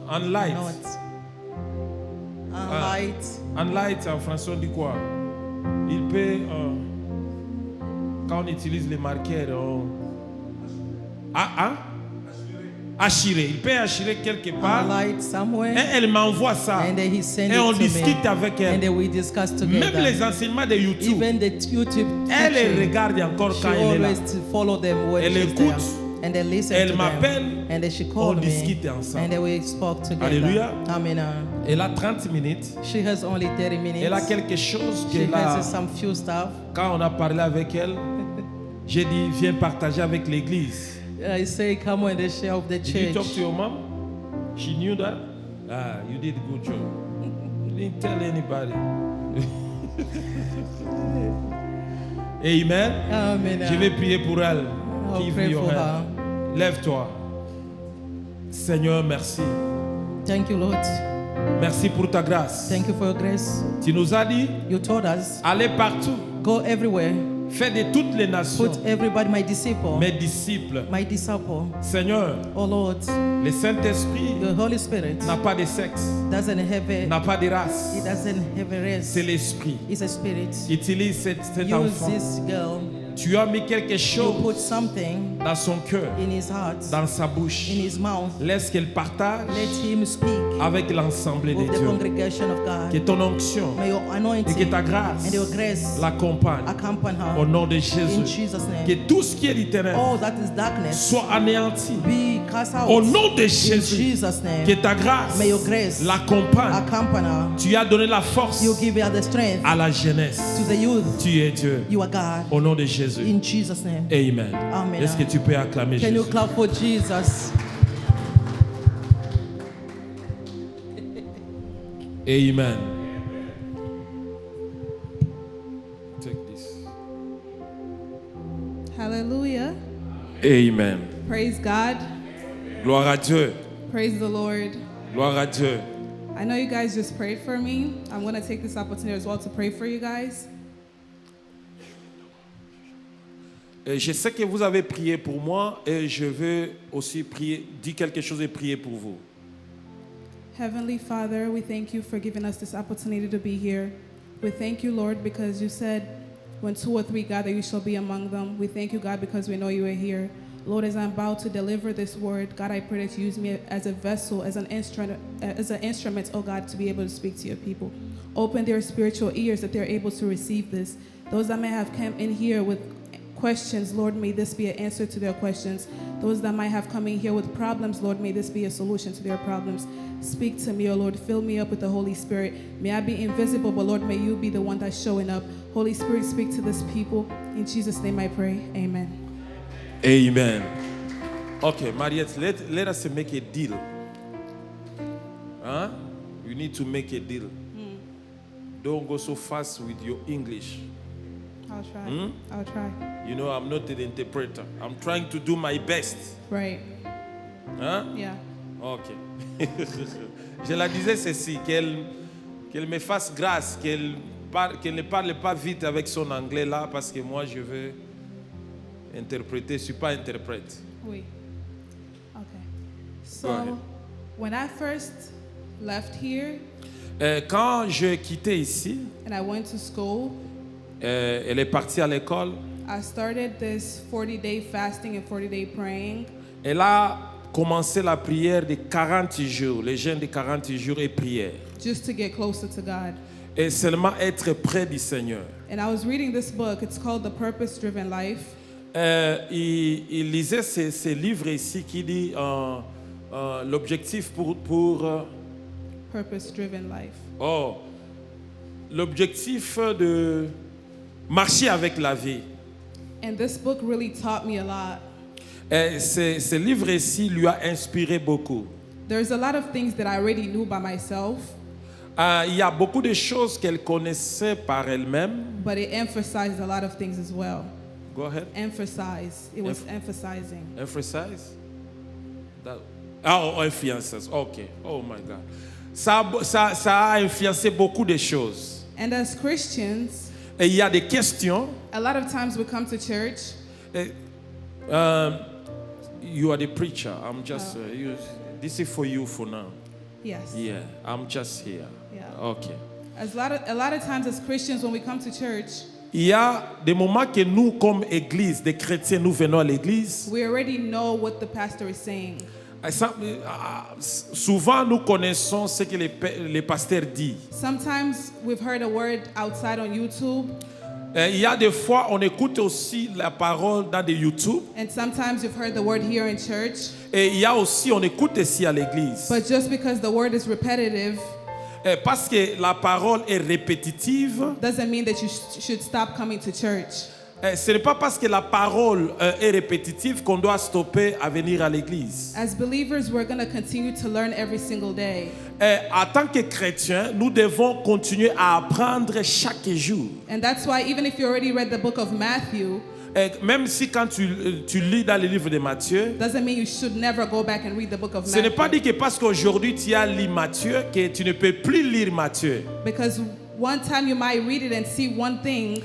en light. Notes. Ah. Light. En light en français on dit quoi? Il peut quand on utilise les marqueurs, assurer. Il peut assurer quelque part. Light somewhere. Et elle m'envoie ça. And then he sent Et it on to discute me. avec And elle. then we discuss Même together. les enseignements de YouTube, Even the YouTube elle les teaching, regarde encore she quand elle est là. always follow them when Elle she's écoute. there. And they listen Elle to m'appelle. them. And then she On called me. discute ensemble. And then we spoke together. Alléluia. Amen. Elle a 30 minutes. She has only 30 minutes. Elle a quelque chose She qu'elle a. has some few stuff. Quand on a parlé avec elle, j'ai dit viens partager avec l'église. I say, come on the share of the Did you talk church. to your mom? She knew that? Ah, you did a good job. You didn't tell anybody. Amen. Amen. Je vais prier pour elle. I'll Give pray me your for hand. Lève-toi. Seigneur, merci. Thank you, Lord. Merci pour ta grâce. Thank you for your grace. Tu nous as dit, You told us, allez partout. go everywhere. Fais de toutes les nations Put everybody, my disciple. mes disciples. My disciple. Seigneur, Oh Lord, le Saint-Esprit the Holy Spirit n'a pas de sexe, doesn't have a, n'a pas de race. it doesn't have a race. C'est l'Esprit. It's a spirit. Utilise cet Use enfant. this girl. Tu as mis quelque You chose put something dans son cœur, in his heart, dans sa bouche. in his mouth. Laisse qu'elle partage Let him speak avec l'ensemble de with the Dieu. congregation of Que God. ton onction May your et que anointing ta grâce and your grace l'accompagne accompany au her. nom de In Jésus. Jesus' Que name. tout ce qui est littéraire All that is darkness soit anéanti be cast out. Au nom de In Jésus, Jesus' name. que ta grâce May your grace l'accompagne. accompany her. Tu as donné la force You give her the strength à la jeunesse. to the youth. Tu es Dieu. You are God. Au nom de Jésus. In Jesus' name. Amen. Amen. Est-ce que tu peux acclamer Can Jésus? you clap for Jesus? Amen. Take this. Hallelujah. Amen. Praise God. Gloire à Dieu. Praise the Lord. Gloire à Dieu. I know you guys just prayed for me. I'm going to take this opportunity as well to pray for you guys. Et je sais que vous avez prié pour moi et je veux aussi prier, dire quelque chose et prier pour vous. Heavenly Father, we thank you for giving us this opportunity to be here. We thank you, Lord, because you said, when 2 or 3 gather, you shall be among them. We thank you, God, because we know you are here. Lord, as I'm about to deliver this word, God, I pray that you use me as a vessel, as an instrument, oh God, to be able to speak to your people. Open their spiritual ears that they're able to receive this. Those that may have come in here with questions, Lord, may this be an answer to their questions. Those that might have come in here with problems, Lord, may this be a solution to their problems. Speak to me, oh Lord, fill me up with the Holy Spirit. May I be invisible, but Lord, may you be the one that's showing up. Holy Spirit, speak to this people. In Jesus' name I pray, amen. Amen. Okay, Mariette, let us make a deal. Huh? You need to make a deal. Don't go so fast with your English. I'll try. I'll try. You know, I'm not an interpreter. I'm trying to do my best. Right. Hein? Yeah. Ok. Je la disais ceci, qu'elle me fasse grâce, qu'elle ne parle pas vite avec son anglais là, parce que moi je veux interpréter, je ne suis pas interprète. Oui. Okay. Go ahead. So, when I first left here Quand je quittais ici, and I went to school, elle est partie à l'école, I started this 40-day fasting and 40-day praying. elle a commencé la prière de 40 jours, les jeûnes de 40 jours et prière. Just to get closer to God. Et seulement être près du Seigneur. And I was reading this book. It's called The Purpose Driven Life. Il lisait ce livre ici qui dit l'objectif pour Purpose Driven Life. L'objectif de marcher avec la vie. And this book really taught me a lot. Ce livre ici lui a inspiré beaucoup. There's a lot of things that I already knew by myself. Il y a beaucoup de choses qu'elle connaissait par elle-même. But it emphasized a lot of things as well. Go ahead. Emphasize. It was emphasizing. Emphasize? Influences. Ok. Oh my God. Ça a influencé beaucoup de choses. And as Christians, Et il y a des questions. a lot of times we come to church. You are the preacher. I'm just. This is for you for now. Yes. Yeah. I'm just here. Yeah. Okay. A lot of times as Christians, when we come to church, Il y a des moments que nous, comme Église, des chrétiens, nous venons à l'Église. we already know what the pastor is saying. Souvent, nous connaissons ce que les pasteurs disent. Sometimes we've heard a word outside on YouTube, Il y a des fois, on écoute aussi la parole dans des YouTube. and sometimes you've heard the word here in church. Et il y a aussi, on écoute ici à l'Église. But just because the word is repetitive Parce que la parole est répétitive. doesn't mean that you should stop coming to church. Ce n'est pas parce que la parole est répétitive qu'on doit stopper à venir à l'église. As believers, we're going to continue to learn every single day. En tant que chrétiens, nous devons continuer à apprendre chaque jour. And that's why even if you already read the book of Matthew, Même si quand tu lis dans le livre de Matthieu, doesn't mean you should never go back and read the book of ce n'est pas dit Matthew. que parce qu'aujourd'hui tu as lu Matthieu que tu ne peux plus lire Matthieu. Because one time you might read it and see one thing,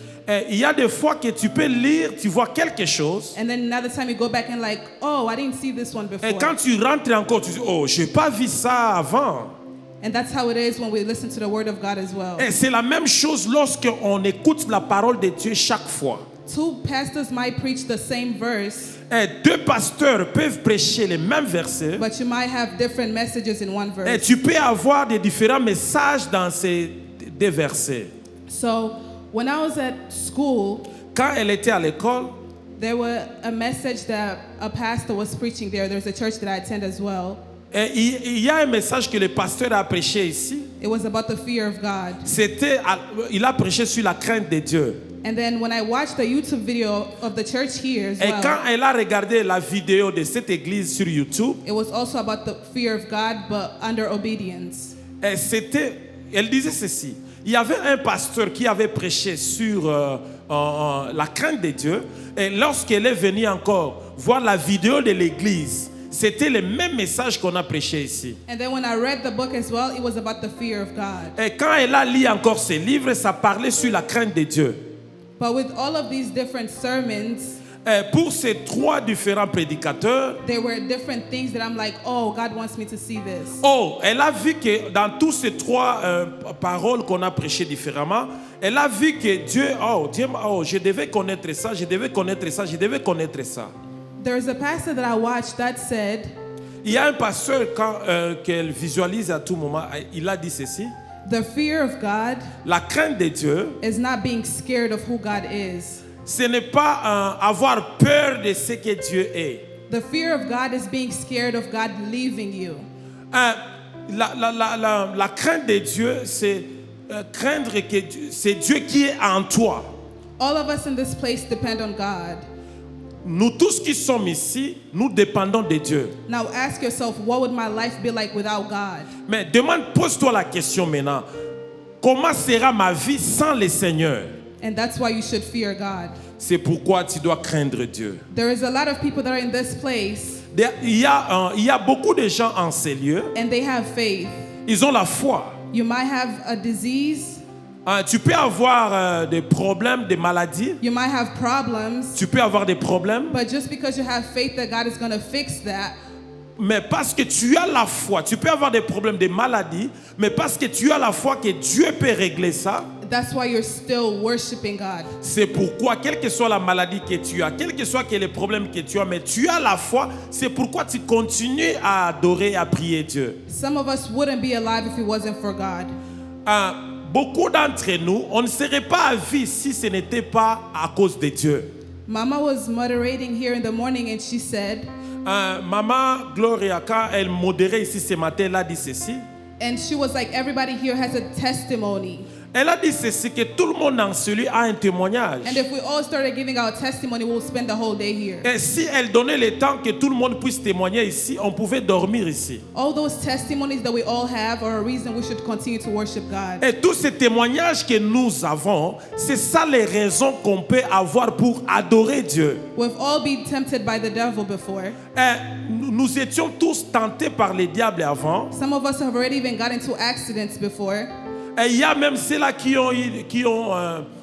Il y a des fois que tu peux lire, tu vois quelque chose. and then another time you go back and like, oh, I didn't see this one before. Et quand tu rentres encore, tu dis, oh, je n'ai pas vu ça avant. And that's how it is when we listen to the word of God as well. Et c'est la même chose lorsqu'on écoute la parole de Dieu chaque fois. Two pastors might preach the same verse, Deux pasteurs peuvent prêcher les mêmes versets. but you might have different messages in one Et verse. tu peux avoir des différents messages dans ces deux versets. So when I was at school, Quand elle était à l'école, there was a message that a pastor was preaching there. There's a church that I attend as well. Et il y a un message que le pasteur a prêché ici. It was about the fear of God. Il a prêché sur la crainte de Dieu. And then when I watched the YouTube video of the church here as Et well, quand elle a regardé la vidéo de cette église sur YouTube, it was also about the fear of God, but under obedience. elle disait ceci. Il y avait un pasteur qui avait prêché sur la crainte de Dieu. Et lorsqu'elle est venue encore voir la vidéo de l'église, c'était le même message qu'on a prêché ici. And then when I read the book as well, it was about the fear of God. Et quand elle a lu encore ce livre, ça parlait sur la crainte de Dieu. But with all of these different sermons, pour ces trois différents prédicateurs, there were different things that I'm like, oh, God wants me to see this. Oh, elle a vu que dans tous ces trois paroles qu'on a prêchées différemment, elle a vu que Dieu, je devais connaître ça, je devais connaître ça, je devais connaître ça. There's a pastor that I watched that said, Il y a un pasteur qu'elle visualise à tout moment, il a dit ceci. the fear of God La crainte de Dieu, is not being scared of who God is. ce n'est pas avoir peur de ce que Dieu est. The fear of God is being scared of God leaving you. La crainte de Dieu, c'est craindre que c'est Dieu qui est en toi. All of us in this place depend on God. Nous tous qui sommes ici, nous dépendons de Dieu. Now ask yourself, what would my life be like without God? Mais pose-toi la question maintenant. Comment sera ma vie sans le Seigneur? And that's why you should fear God. C'est pourquoi tu dois craindre Dieu. There is a lot of people that are in this place Il y a beaucoup de gens en ces lieux. and they have faith. Ils ont la foi. You might have a disease. Tu peux avoir des problèmes, des maladies. You might have problems. Tu peux avoir des problèmes. But just because you have faith that God is going to fix that, Mais parce que tu as la foi, tu peux avoir des problèmes, des maladies, mais parce que tu as la foi que Dieu peut régler ça. that's why you're still worshiping God. C'est pourquoi, quelle que soit la maladie que tu as, quel que soit les problèmes que tu as, mais tu as la foi, c'est pourquoi tu continues à adorer et à prier Dieu. Some of us wouldn't be alive if it wasn't for God. Beaucoup d'entre nous, on ne serait pas à vie si ce n'était pas à cause de Dieu. Mama was moderating here in the morning and she said, Maman Gloria, quand elle modérait ici ce matin, elle a dit ceci. and she was like, everybody here has a testimony. Elle a dit ceci, que tout le monde en celui a un témoignage. And if we all started giving our testimony, we'll spend the whole day here. Et si elle donnait le temps que tout le monde puisse témoigner ici, on pouvait dormir ici. All those testimonies that we all have are a reason we should continue to worship God. Et tous ces témoignages que nous avons, c'est ça les raisons qu'on peut avoir pour adorer Dieu. We've all been tempted by the devil before. Nous étions tous tentés par le diable avant. Some of us have already even got into accidents before. Et il y a même ceux-là qui ont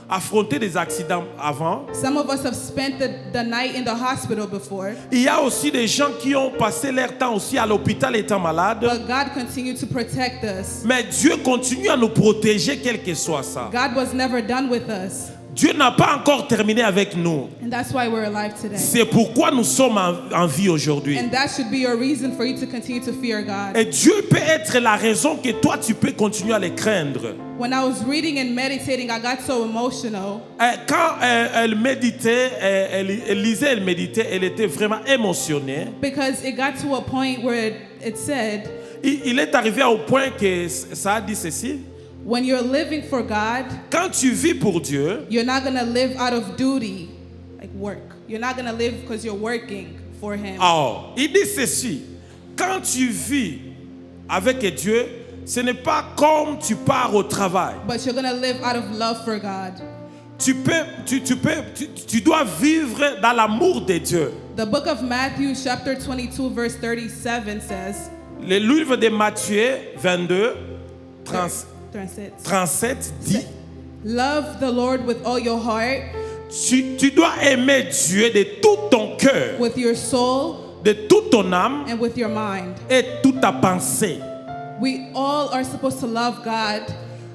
affronté des accidents avant. Some of us have spent the night in the hospital before. Il y a aussi des gens qui ont passé leur temps aussi à l'hôpital étant malades. But God continued to protect us. Mais Dieu continue à nous protéger quel que soit ça. God was never done with us. Dieu n'a pas encore terminé avec nous. And that's why we're alive today. C'est pourquoi nous sommes en vie aujourd'hui. And that should be a reason for you to continue to fear God. Et Dieu peut être la raison que toi tu peux continuer à le craindre. When I was reading and meditating, I got so emotional. Quand elle méditait, elle lisait, elle méditait, elle était vraiment émotionnée. Because it got to a point where it said, Il est arrivé au point que ça a dit ceci. when you're living for God, Quand tu vis pour Dieu, you're not going to live out of duty, like work. You're not going to live because you're working for Him. il dit ceci. Quand tu vis avec Dieu, ce n'est pas comme tu pars au travail. But you're going to live out of love for God. Tu dois vivre dans l'amour de Dieu. The book of Matthew, chapter 22, verse 37 says, Le livre de Matthieu 22, 37 dit, love the Lord with all your heart, tu dois aimer Dieu de tout ton cœur, with your soul, de toute ton âme and with your mind. et toute ta pensée. We all are supposed to love God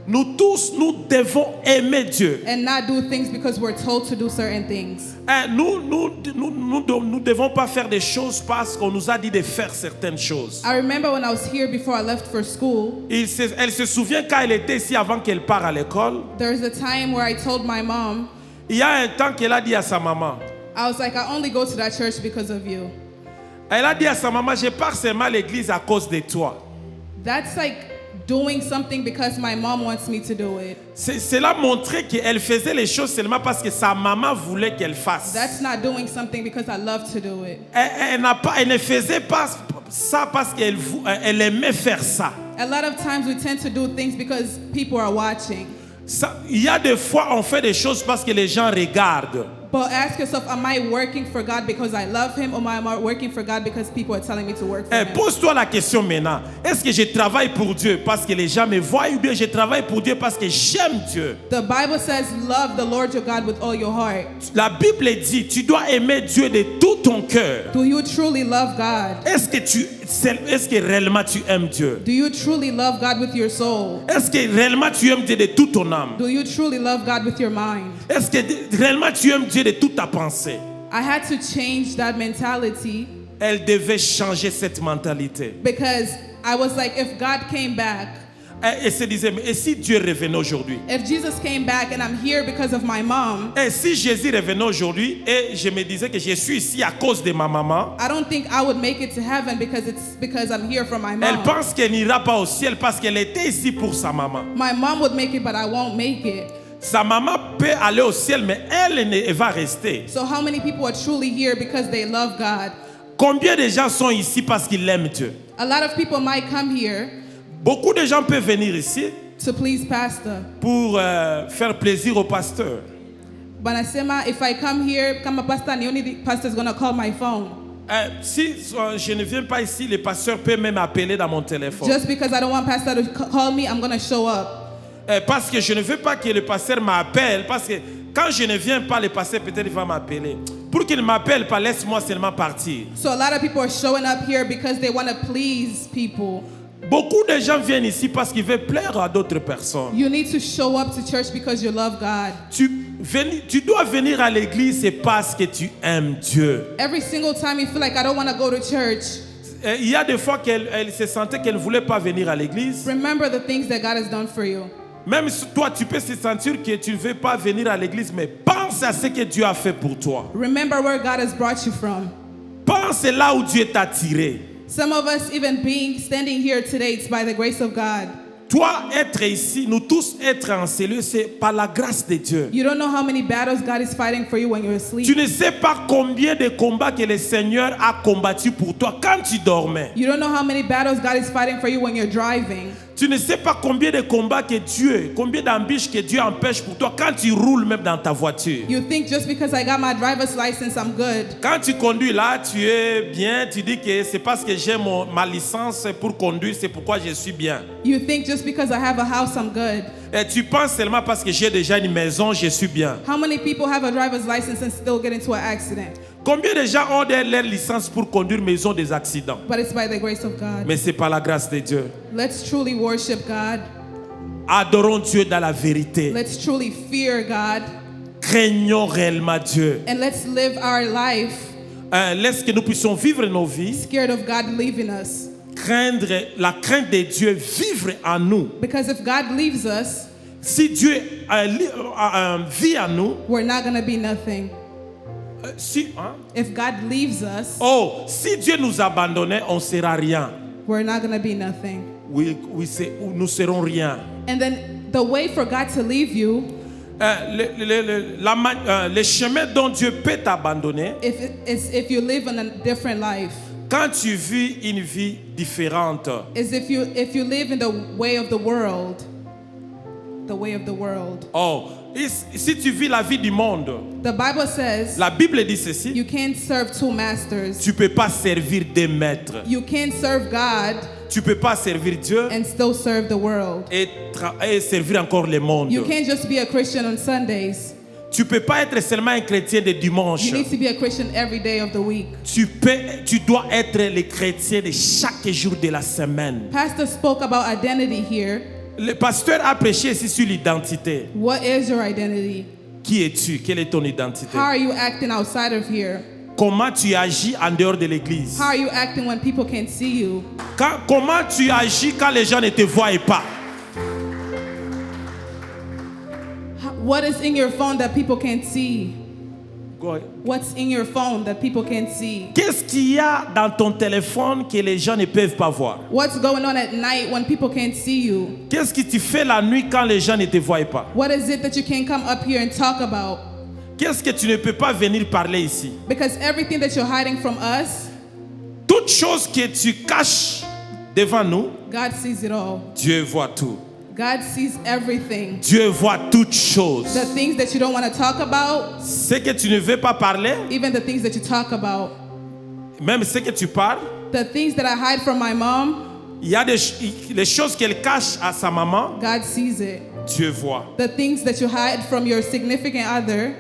Nous tous, nous devons aimer Dieu. and not do things because we're told to do certain things. Nous ne devons pas faire des choses parce qu'on nous a dit de faire certaines choses. I remember when I was here before I left for school, Elle se souvient quand elle était ici avant qu'elle parte à l'école. there was a time where I told my mom, Il y a un temps qu'elle a dit à sa maman, I was like, I only go to that church because of you. Elle a dit à sa maman, je pars seulement à l'église à cause de toi. That's like doing something because my mom wants me to do it. Cela montrait qu'elle faisait les choses seulement parce que sa maman voulait qu'elle fasse. That's not doing something because I love to do it. Elle ne faisait pas ça parce qu'elle aimait faire ça. A lot of times we tend to do things because people are watching. Il y a des fois on fait des choses parce que les gens regardent. But ask yourself, am I working for God because I love Him, or am I working for God because people are telling me to work for Him? Pose-toi la question maintenant. Est-ce que je travaille pour Dieu parce que les gens me voient, ou bien je travaille pour Dieu parce que j'aime Dieu? The Bible says, love the Lord your God with all your heart. La Bible dit, tu dois aimer Dieu de tout ton cœur. Do you truly love God? Est-ce que réellement tu aimes Dieu? Do you truly love God with your soul? Est-ce que réellement tu aimes Dieu de toute ton âme? Do you truly love God with your mind? Est-ce que réellement tu aimes Dieu de toute ta pensée? I had to change that mentality. Elle devait changer cette mentalité. Because I was like, if God came back, Et se disait, mais et si Dieu revenait aujourd'hui? if Jesus came back and I'm here because of my mom, Et si Jésus revenait aujourd'hui et je me disais que je suis ici à cause de ma maman? I don't think I would make it to heaven because I'm here for my Elle mom. pense qu'elle n'ira pas au ciel parce qu'elle était ici pour sa maman. My mom would make it, but I won't make it. Sa maman peut aller au ciel, mais elle va rester. So how many people are truly here because they love God? Combien de gens sont ici parce qu'ils aiment Dieu? A lot of people might come here Beaucoup de gens peuvent venir ici to please pastor. pour faire plaisir au pasteur. But Nasema, if I come here, come a pastor, and the only pastor is going to call my phone. Si je ne viens pas ici, le pasteur peut même m'appeler dans mon téléphone. Just because I don't want pastor to call me, I'm going to show up. Parce que je ne veux pas que le pasteur m'appelle. Parce que quand je ne viens pas, le pasteur peut-être va m'appeler. Pour qu'il ne m'appelle pas, laisse-moi seulement partir. So a lot of people are showing up here because they want to please people. Beaucoup de gens viennent ici parce qu'ils veulent plaire à d'autres personnes. You need to show up to church because you love God. Tu dois venir à l'église, c'est parce que tu aimes Dieu. Every single time you feel like I don't want to go to church, Il y a des fois qu'elle se sentait qu'elle ne voulait pas venir à l'église. remember the things that God has done for you. Même si toi, tu peux se sentir que tu ne veux pas venir à l'église, mais pense à ce que Dieu a fait pour toi. Remember where God has brought you from. Pense là où Dieu t'a tiré. Some of us even standing here today, it's by the grace of God. Toi, être ici, nous tous être en cellule, c'est par la grâce de Dieu. You don't know how many battles God is fighting for you when you're asleep. Tu ne sais pas combien de combats que le Seigneur a combattu pour toi quand tu dormais. You don't know how many battles God is fighting for you when you're driving. Tu ne sais pas combien de combats que Dieu, combien d'embûches que Dieu empêche pour toi quand tu roules même dans ta voiture. You think just because I got my driver's license, I'm good. Quand tu conduis là, tu es bien, tu dis que c'est parce que j'ai ma licence pour conduire, c'est pourquoi je suis bien. You think just because I have a house, I'm good. Et tu penses seulement parce que j'ai déjà une maison, je suis bien. How many people have a driver's license and still get into an accident? Combien de gens ont leur licence pour conduire, mais ils ont des accidents? But it's by the grace of God. Mais c'est par la grâce de Dieu. Let's truly worship God. Adorons Dieu dans la vérité. Let's truly fear God. Craignons réellement Dieu. And let's live our life Laisse que nous puissions vivre nos vies. scared of God leaving us. Craindre la crainte de Dieu, vivre en nous. Because if God leaves us, Si Dieu vit en nous, we're not going to be nothing. If God leaves us, si Dieu nous abandonnait, on ne sera rien. we're not going to be nothing. Nous serons rien. And then the way for God to leave you, Le chemin dont Dieu peut t'abandonner, if you live in a different life, quand tu vis une vie différente, is if you live in the way of the world. The way of the world. Si tu vis la vie du monde, The Bible says la Bible dit ceci: you can't serve two masters. tu peux pas servir deux maîtres. You can't serve God Tu peux pas servir Dieu and still serve the world. et servir encore le monde. You can't just be a Christian on Sundays. Tu peux pas être seulement un chrétien de dimanche. You need to be a Christian every day of the week. Tu dois être le chrétien de chaque jour de la semaine. Pastor spoke about identity here. Le pasteur a prêché ici sur l'identité. What is your identity? Qui es-tu? Quelle est ton identité? How are you acting outside of here? Comment tu agis en dehors de l'église? How are you acting when people can't see you? Comment tu agis quand les gens ne te voient pas? What is in your phone that people can't see? Go ahead. What's in your phone that people can't see? Qu'est-ce qu'il y a dans ton téléphone que les gens ne peuvent pas voir? What's going on at night when people can't see you? Qu'est-ce que tu fais la nuit quand les gens ne te voient pas? What is it that you can't come up here and talk about? Qu'est-ce que tu ne peux pas venir parler ici? Because everything that you're hiding from us, Toute chose que tu caches devant nous, God sees it all. Dieu voit tout. God sees everything. Dieu voit toutes choses. The things that you don't want to talk about, Ce que tu ne veux pas parler, even the things that you talk about. même ce que tu parles, The things that I hide from my mom, il y a les choses qu'elle cache à sa maman, God sees it. Dieu voit. The things that you hide from your significant other,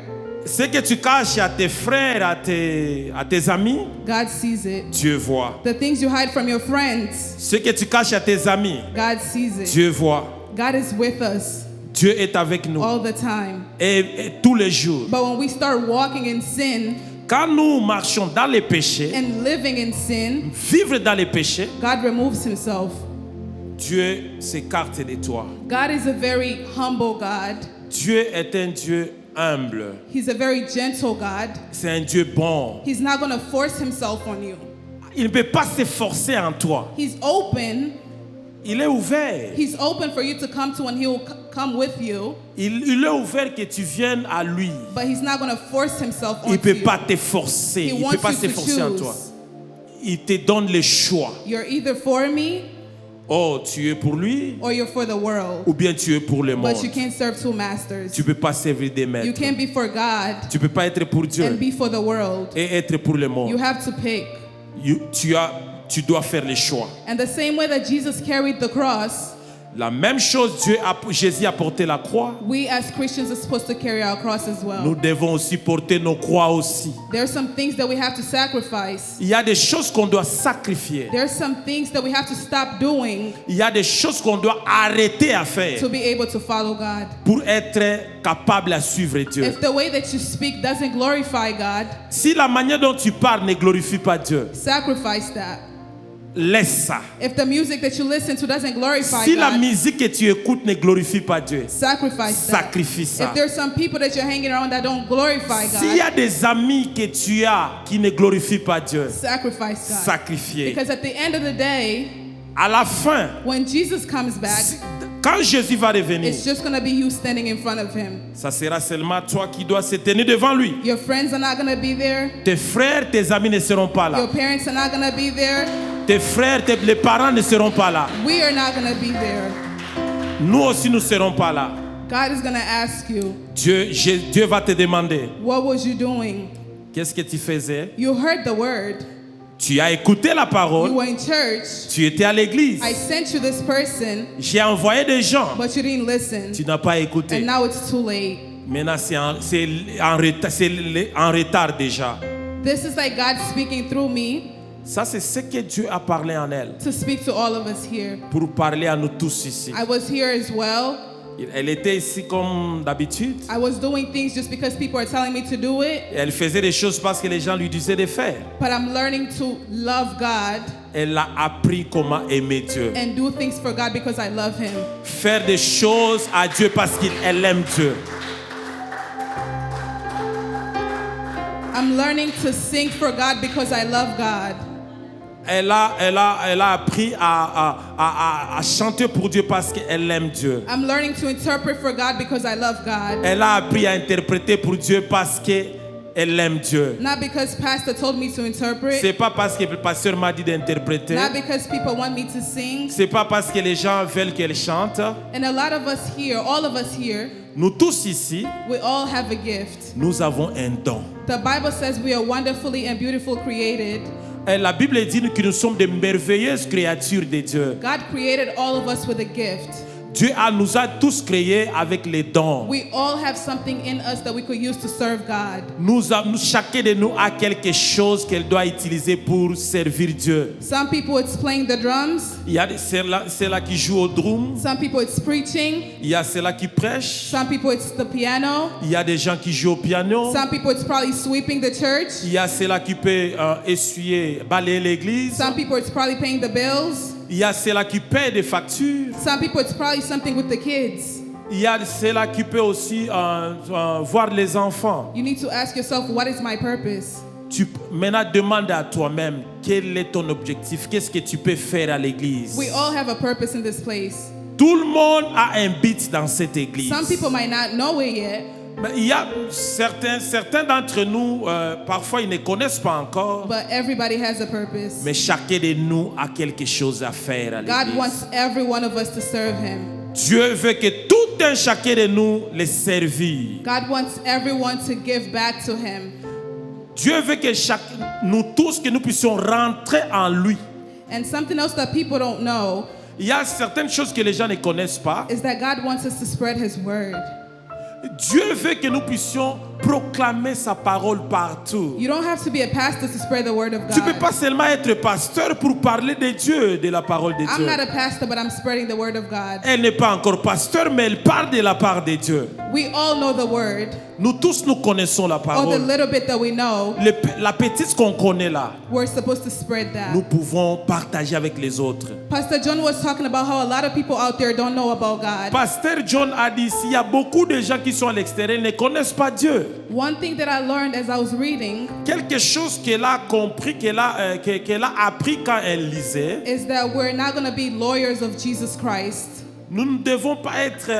Ce que tu caches à tes frères, à tes amis, God sees it. Dieu voit. The things you hide from your friends, Ce que tu caches à tes amis, God sees it. Dieu voit. God is with us Dieu est avec nous all the time. et tous les jours. But when we start walking in sin Quand nous marchons dans les péchés, and living in sin, vivre dans les péchés, God removes himself. Dieu s'écarte de toi. God is a very humble God. Dieu est un Dieu humble. He's a very gentle God. C'est un Dieu bon. He's not going to force himself on you. Il ne peut pas s'efforcer en toi. He's open. Il est ouvert. He's open for you to come to and he will come with you. Il est ouvert que tu viennes à lui. But he's not going to force himself on Il ne peut you. pas te forcer. He Il ne wants peut pas you to s'efforcer en toi. choose. Il te donne le choix. You're either for me Oh, tu es pour lui or you're for the world. ou bien tu es pour le monde. But you can't serve two masters. Tu ne peux pas servir des You maîtres. can't be for God Tu ne peux pas être pour and Dieu be for the world. et être pour le You monde. have to pick. Tu dois faire les choix. And the same way that Jesus carried the cross, La même chose, Jésus a porté la croix. we as Christians are supposed to carry our cross as well. Nous devons aussi porter nos croix aussi. There are some things that we have to sacrifice. Il y a des choses qu'on doit sacrifier. There are some things that we have to stop doing Il y a des choses qu'on doit arrêter à faire to be able to follow God. pour être capable à suivre Dieu. If the way that you speak doesn't glorify God, Si la manière dont tu parles ne glorifie pas Dieu, sacrifice that. laisse ça. If the music that you listen to doesn't glorify Si la God, musique que tu écoutes ne glorifie pas Dieu, sacrifice that. sacrifie ça. If there's some people that you're hanging around that don't glorify S'il y God, a des amis que tu as qui ne glorifient pas Dieu, sacrifice God. sacrifier. Because at the end of the day, À la fin, when Jesus comes back, quand Jésus va revenir, it's just going to be you standing in front of him. ça sera seulement toi qui dois se tenir devant lui. Your friends are not going to be there. Tes frères, tes amis ne seront pas là. Your parents are not going to be there. Tes frères, les parents ne seront pas là. We are not going to be there. Nous aussi, nous ne serons pas là. God is going to ask you, Dieu va te demander, what was you doing? qu'est-ce que tu faisais? You heard the word. Tu as écouté la You parole. were in church. Tu étais à l'église. I sent you this person, J'ai envoyé des gens. but you didn't listen. Tu n'as pas écouté. And now it's too late. Maintenant, c'est en retard déjà. This is like God speaking through me Ça, c'est ce que Dieu a parlé en elle. to speak to all of us here. Pour parler à nous tous ici. I was here as well. Elle était ici comme d'habitude. I was doing things just because people are telling me to do it, Elle faisait des choses parce que les gens lui disaient de faire. but I'm learning to love God Elle a appris comment aimer Dieu. and do things for God because I love Him. Faire des choses à Dieu parce qu'elle aime Dieu. I'm learning to sing for God because I love God. Elle a appris à chanter pour Dieu parce qu'elle aime Dieu. I'm learning to interpret for God because I love God. Elle a appris à interpréter pour Dieu parce qu'elle aime Dieu. Not because pastor told me to interpret. C'est pas parce que le pasteur m'a dit d'interpréter. Not because people want me to sing. C'est pas parce que les gens veulent qu'elle chante. And a lot of us here, all of us here, Nous tous ici, we all have a gift. nous avons un don. The Bible says we are wonderfully and beautifully created. Et la Bible dit que nous sommes de merveilleuses créatures de Dieu. God created all of us with a gift. Dieu nous a tous créés avec les dons. We all have something in us that we could use to serve God. Chacun de nous a quelque chose qu'elle doit utiliser pour servir Dieu. Some people it's playing the drums. Il y a ceux-là qui jouent au drum. Some people it's preaching. Il y a ceux-là qui prêchent. Some people it's the piano. Il y a des gens qui jouent au piano. Some people it's probably sweeping the church. Il y a ceux-là qui peuvent balayer l'église. Some people it's probably paying the bills. Il y a ceux-là qui paient des factures. Some people it's probably something with the kids. Il y a ceux-là qui peuvent aussi voir les enfants. You need to ask yourself, what is my purpose? Maintenant, demande à toi-même, quel est ton objectif? Qu'est-ce que tu peux faire à l'église? We all have a purpose in this place. Tout le monde a un but dans cette église. Some people might not know it yet. Mais il y a certains d'entre nous, parfois ils ne connaissent pas encore. But everybody has a purpose. Mais chacun de nous a quelque chose à faire à l'église. God wants every one of us to serve Him. Dieu veut que tout un chacun de nous les servir. God wants everyone to give back to Him. Dieu veut que nous tous, que nous puissions rentrer en lui. And something else that people don't know Il y a certaines choses que les gens ne connaissent pas. is that God wants us to spread His word. Dieu veut que nous puissions proclamer sa parole partout. You don't have to be a pastor to spread the word of Tu ne peux God. pas seulement être pasteur pour parler de Dieu, de la parole de I'm Dieu. not a pastor, but I'm spreading the word of God. Elle n'est pas encore pasteur, mais elle parle de la part de Dieu. We all know the word, Nous tous, nous connaissons la or the parole. little bit that we know, La petite qu'on connaît là, we're supposed to spread nous that. pouvons partager avec les autres. Pastor John was talking about how a lot of people out there don't know about God. Pasteur John a dit, s'il y a beaucoup de gens qui sont à l'extérieur, ne connaissent pas Dieu. One thing that I learned as I was reading Quelque chose qu'elle a compris, qu'elle a appris quand elle lisait, is that we're not going to be lawyers of Jesus Christ, nous ne devons pas être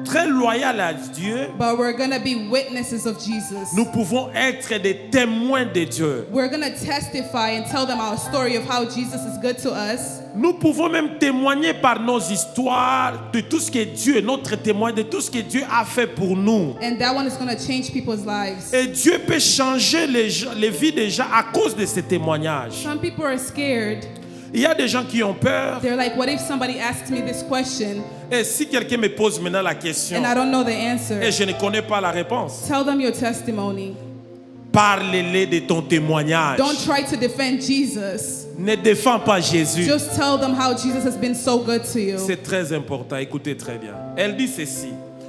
très loyaux à Dieu. but we're going to be witnesses of Jesus. Nous pouvons être des témoins de Dieu. We're going to testify and tell them our story of how Jesus is good to us. Nous pouvons même témoigner par nos histoires de tout ce que Dieu, notre témoin de tout ce que Dieu a fait pour nous. And that one is going to change people's lives. Et Dieu peut changer les vies des gens à cause de ces témoignages. Some people are scared. Il y a des gens qui ont peur. They're like, what if somebody asks me this question Et si quelqu'un me pose maintenant la question and I don't know the answer? et je ne connais pas la réponse, Tell them your testimony. parle-les de ton témoignage. Don't try to defend Jesus. Ne défends pas Jésus. Just tell them how Jesus has been so good to you. C'est très important, écoutez très bien. Elle dit ceci: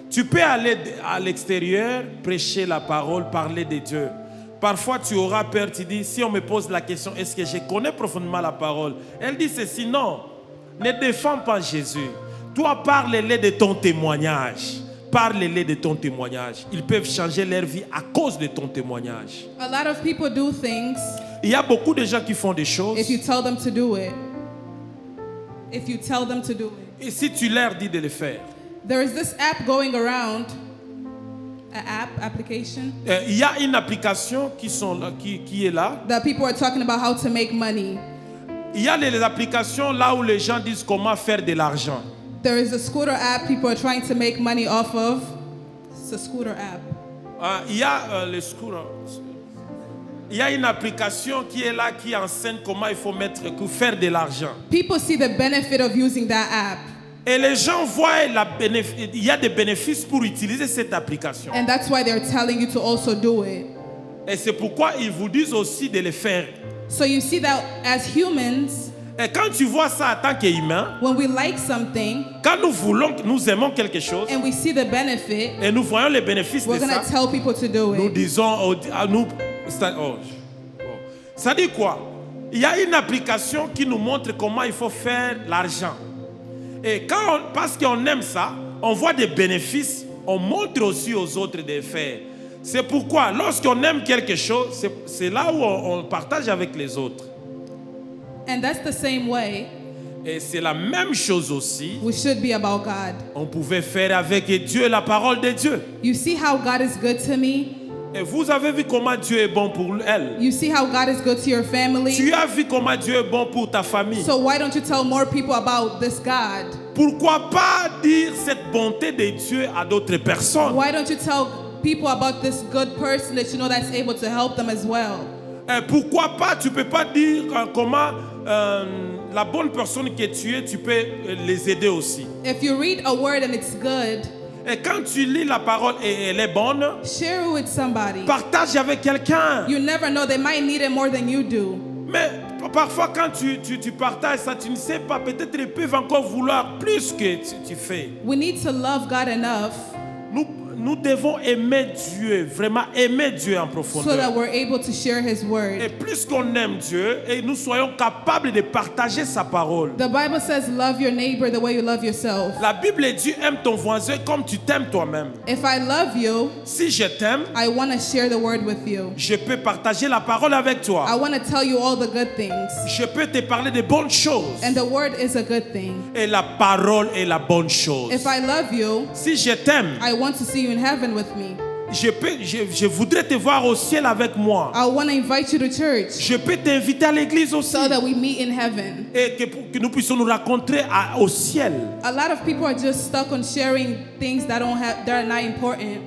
tu peux aller à l'extérieur, prêcher la parole, parler de Dieu. Parfois tu auras peur, tu dis, si on me pose la question, est-ce que je connais profondément la parole? Elle dit ceci: non, ne défends pas Jésus. Toi, parle-les de ton témoignage. Parle-les de ton témoignage. Ils peuvent changer leur vie à cause de ton témoignage. A lot of people do things Il y a beaucoup de gens qui font des choses. if you tell them to do it. If you tell them to do it. Et si tu leur dis de le faire. There is this app going around, application, Il y a une application qui est là. that people are talking about how to make money. Il y a les applications là où les gens disent comment faire de l'argent. There is a scooter app people are trying to make money off of. It's a scooter app. Il y a il y a une application qui est là qui enseigne comment il faut faire de l'argent. People see the benefit of using that app. Et les gens voient il y a des bénéfices pour utiliser cette application. And that's why they're telling you to also do it. Et c'est pourquoi ils vous disent aussi de le faire. So you see that as humans, Et quand tu vois ça en tant qu'humain, when we like something quand nous aimons quelque chose and we see the benefit, et nous voyons les bénéfices de we're going ça, to tell people to do nous it. disons ça dit quoi? Il y a une application qui nous montre comment il faut faire l'argent. Et parce qu'on aime ça, on voit des bénéfices, on montre aussi aux autres de faire. C'est pourquoi lorsqu'on aime quelque chose, c'est là où on partage avec les autres. And that's the same way Et c'est la même chose aussi. we should be about God. On pouvait faire avec Dieu la parole de Dieu. You see how God is good to me? Et vous avez vu comment Dieu est bon pour elle. You see how God is good to your family? Tu as vu comment Dieu est bon pour ta famille. So why don't you tell more people about this God? Pourquoi pas dire cette bonté de Dieu à d'autres personnes? Why don't you tell people about this good person that you know that's able to help them as well? Pourquoi pas, tu peux pas dire comment la bonne personne que tu es, tu peux les aider aussi. If you read a word and it's good, Et quand tu lis la parole et elle est bonne, share it with somebody. partage avec quelqu'un. You never know, they might need it more than you do. Mais parfois quand tu partages ça, tu ne sais pas, peut-être ils peuvent encore vouloir plus que tu fais. We need to love God enough nous devons aimer Dieu, vraiment aimer Dieu en so profondeur. that we're able to share His Et word. plus qu'on aime Dieu, et nous soyons capables de partager sa parole. The Bible says, love your neighbor the way you love yourself. La Bible dit, aime ton voisin comme tu t'aimes toi-même. If I love you, Si je t'aime, I want to share the word with you. je peux partager la parole avec I toi. want to tell you all the good things. Je peux te parler de bonnes choses. And the word is a good thing. Et la parole est la bonne chose. If I love you, Si je t'aime, I want to see you in heaven with me. je voudrais te voir au ciel avec moi. I want to invite you to church Je peux t'inviter à l'église aussi. so that we meet in heaven. Et que nous puissions nous rencontrer au ciel. A lot of people are just stuck on sharing things that are not important.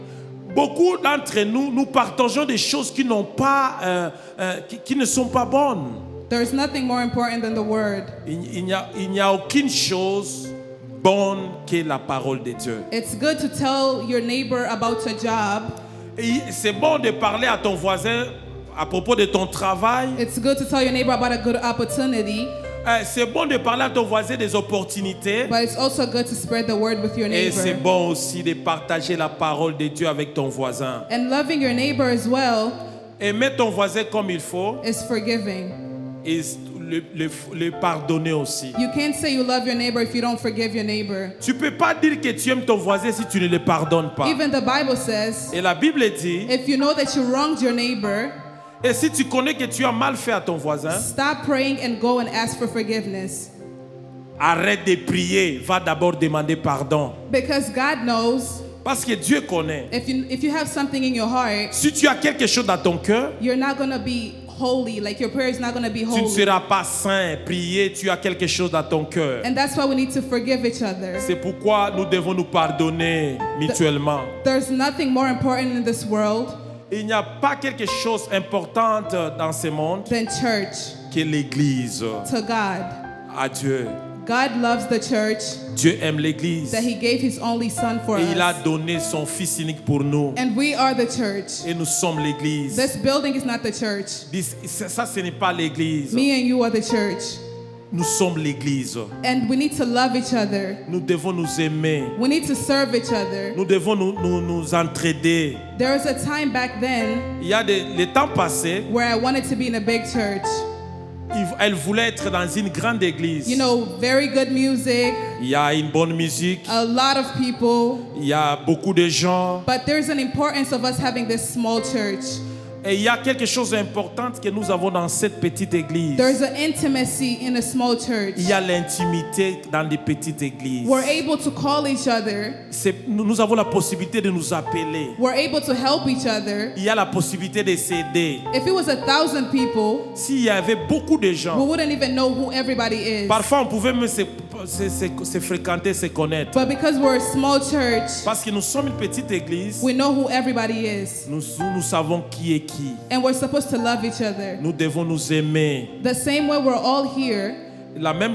Beaucoup d'entre nous, nous partageons des choses qui n'ont pas, qui ne sont pas bonnes. There's nothing more important than the word. Il n'y a aucune chose bonne que la parole de Dieu. It's good to tell your neighbor about a job. Et c'est bon de parler à ton voisin à propos de ton travail. It's good to tell your neighbor about a good opportunity. C'est bon de parler à ton voisin des opportunités. But it's also good to spread the word with your Et c'est neighbor. bon aussi de partager la parole de Dieu avec ton voisin. And loving your neighbor as well Aimer ton voisin comme il faut is forgiving. et le pardonner aussi. You can't say you love your neighbor if you don't forgive your neighbor. Tu peux pas dire que tu aimes ton voisin si tu ne le pardonnes pas. Even the Bible says, Et la Bible dit, if you know that you wronged your neighbor, et si tu connais que tu as mal fait à ton voisin, stop praying and go and ask for forgiveness. arrête de prier, va d'abord demander pardon. Because God knows Parce que Dieu connaît. if you have something in your heart, Si tu as quelque chose dans ton cœur, you're not going to be holy. Like your prayer is not going to be tu ne holy. seras pas saint. Prier, tu as quelque chose dans ton cœur. And that's why we need to forgive each other. C'est pourquoi nous devons nous pardonner mutuellement. There's nothing more important in this world Il n'y a pas quelque chose d'important dans ce monde than church que l'Église. to God. À Dieu. God loves the church Dieu aime l'Église. that He gave His only Son for Et il a us. donné son Fils unique pour nous. And we are the church. Et nous sommes l'Église. This building is not the church. Ça, ce n'est pas l'Église. Me and you are the church. Nous sommes l'Église. And we need to love each other. Nous devons nous aimer. We need to serve each other. Nous devons nous entraider. There was a time back then Il y a les temps passés, where I wanted to be in a big church. elle voulait être dans une grande église. You know, very good music, Il y a une bonne musique, a lot of people. il y a beaucoup de gens. But there's an importance of us having this small church. Et il y a quelque chose d'important que nous avons dans cette petite église. There's an intimacy in a small church. Il y a l'intimité dans des petites églises. We're able to call each other. Nous avons la possibilité de nous appeler. We're able to help each other. Il y a la possibilité de s'aider. If it was 1,000 people, S'il y avait beaucoup de we gens, wouldn't even know who everybody is. parfois on pouvait même se fréquenter, se connaître. But because we're a small church, Parce que nous sommes une petite église, we know who everybody is. nous savons qui est qui. And we're supposed to love each other. Nous devons nous aimer. The same way we're all here, La même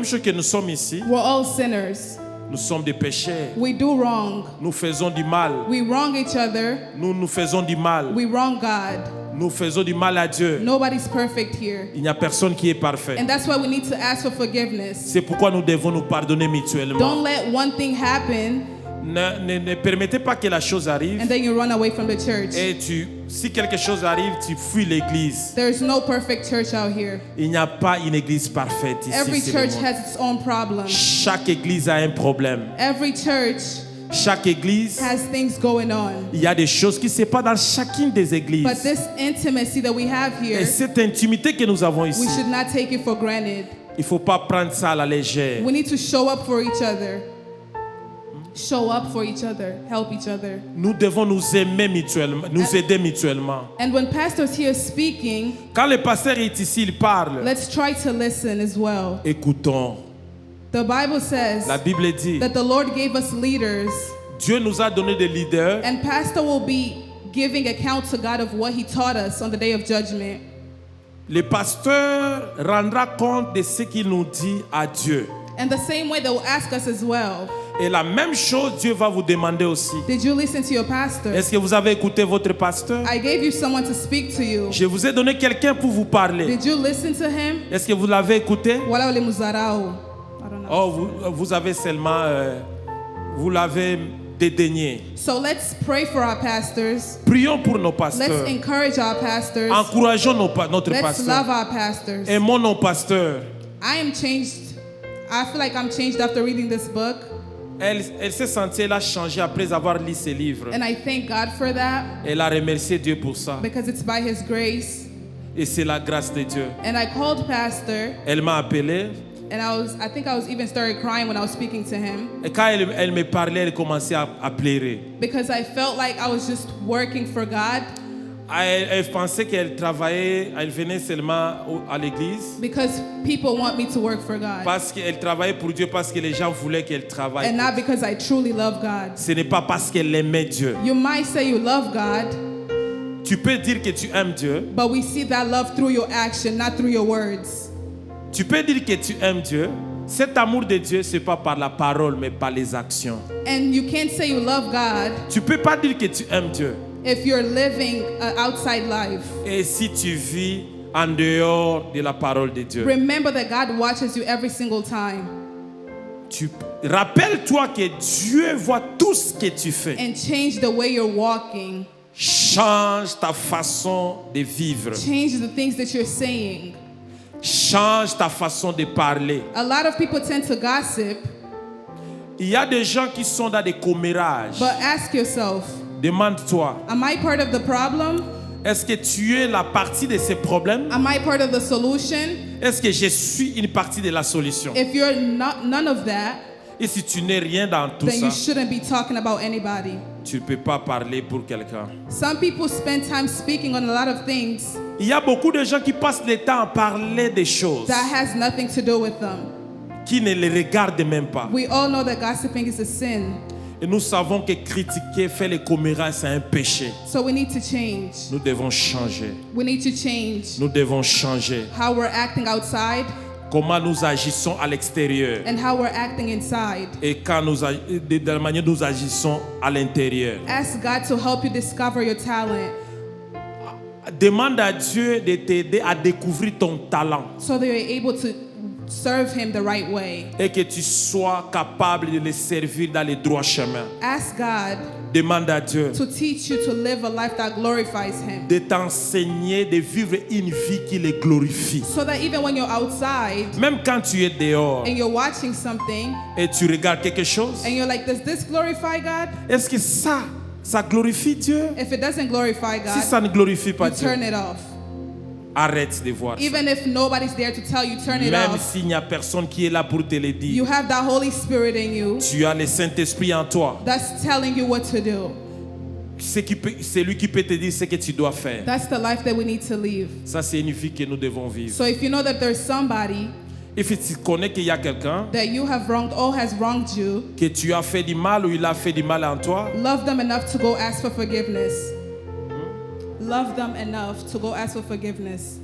chose que nous sommes ici, we're all sinners. nous sommes des pécheurs. We do wrong. Nous faisons du mal. We wrong each other. Nous faisons du mal. We wrong God. Nous faisons du mal à Dieu. Nobody's perfect here. Il n'y a personne qui est parfait. And that's why we need to ask for forgiveness. C'est pourquoi nous devons nous pardonner mutuellement. Don't let one thing happen Ne permettez pas que la chose arrive and then you run away from the church. et si quelque chose arrive, tu fuis l'église. There's no perfect church out here. Il n'y a pas une église parfaite ici. Every c'est le church monde. has its own problems. Chaque église a un problème. Every church Chaque église, has things going on. il y a des choses qui se passent dans chacune des églises. But this intimacy that we have Et here, cette intimité que nous avons ici, we should not take it for granted. il ne faut pas prendre ça à la légère. We need to show up for each other. Show up for each other. Help each other. Nous devons nous aimer mutuellement, nous aider mutuellement. And when pastor's here speaking, Quand le pasteur est ici, il parle. let's try to listen as well. Écoutons. The Bible says La Bible dit, that the Lord gave us leaders, Dieu nous a donné des leaders and pastor will be giving account to God of what he taught us on the day of judgment. Le pasteur rendra compte de ce qu'il nous dit à Dieu. And the same way they will ask us as well. Et la même chose, Dieu va vous demander aussi. Did you listen to your pastor? Est-ce que vous avez écouté votre pasteur? I gave you someone to speak to you. Je vous ai donné quelqu'un pour vous parler. Did you listen to him? Est-ce que vous l'avez écouté? Wala ule muzarao. I don't know. Oh, vous avez seulement... vous l'avez dédaigner. So let's pray for our pastors. Prions pour nos Let's pasteurs. encourage our pastors. Encourageons notre Let's pasteur. love our pastors. Aimons nos pasteurs. I am changed. I feel like I'm changed after reading this book. Elle s'est sentie, elle a changé après avoir lu ses livres. And I thank God for that Elle a remercié Dieu pour ça. because it's by His grace. Et c'est la grâce de Dieu. And I called Pastor, Elle m'a appelé. and I think I was even started crying when I was speaking to him Et quand elle me parlait, elle commençait à pleurer. because I felt like I was just working for God Elle pensait qu'elle travaillait, elle venait seulement à l'église. because people want me to work for God Parce qu'elle travaillait pour Dieu, parce que les gens voulaient qu'elle travaille. and not because I truly love God. Ce n'est pas parce qu'elle aimait Dieu. You might say you love God, Tu peux dire que tu aimes Dieu. but we see that love through your action, not through your words. Tu peux dire que tu aimes Dieu. Cet amour de Dieu, ce n'est pas par la parole, mais par les actions. And you can't say you love God Tu ne peux pas dire que tu aimes Dieu. if you're living an outside life. Et si tu vis en dehors de la parole de Dieu. Remember that God watches you every single time. Rappelle-toi que Dieu voit tout ce que tu fais. And change the way you're walking. Change ta façon de vivre. Change the things that you're saying. Change ta façon de parler. A lot of people tend to gossip, Il y a des gens qui sont dans des commérages. but ask yourself, Demande-toi, am I part of the problem? est-ce que tu es la partie de ces problèmes? Am I part of the solution? Est-ce que je suis une partie de la solution? If you're not none of that, Et si tu n'es rien dans tout then ça, you shouldn't be talking about anybody. tu ne peux pas parler pour quelqu'un. Some people spend time speaking on a lot of things Il y a beaucoup de gens qui passent le temps à parler des choses that has nothing to do with them. qui ne les regardent même pas. We all know that gossiping is a sin. Et nous savons que critiquer, faire les commérages, c'est un péché. So we need to change. Nous devons changer. We need to change Nous devons changer. how we're acting outside Comment nous agissons à l'extérieur and how we're acting inside. et de la manière dont nous agissons à l'intérieur. Ask God to help you discover your talent Demande à Dieu de t'aider à découvrir ton talent so that you're able to serve Him the right way. et que tu sois capable de le servir dans les droits chemins. Ask God Demande à Dieu to teach you to live a life that glorifies Him de t'enseigner de vivre une vie qui le glorifie. so that even when you're outside Même quand tu es dehors and you're watching something et tu regardes quelque chose, and you're like, does this glorify God? est-ce que ça glorifie Dieu? If it doesn't glorify Si God, ça ne glorifie pas you Dieu, turn it off. arrête de voir ça. Even if nobody's there to tell you, turn it Même off. s'il n'y a personne qui est là pour te le You dire, have that Holy Spirit in you tu as le Saint-Esprit en toi. that's telling you what to do. C'est lui qui peut te dire ce que tu dois faire. That's the life that we need to live. Ça, c'est une vie que nous devons vivre. So if you know that there's somebody Et si tu connais qu'il y a quelqu'un that you have wronged or has wronged you, que tu as fait du mal ou il a fait du mal en toi, love them enough to go ask for forgiveness. Love them enough to go ask for forgiveness.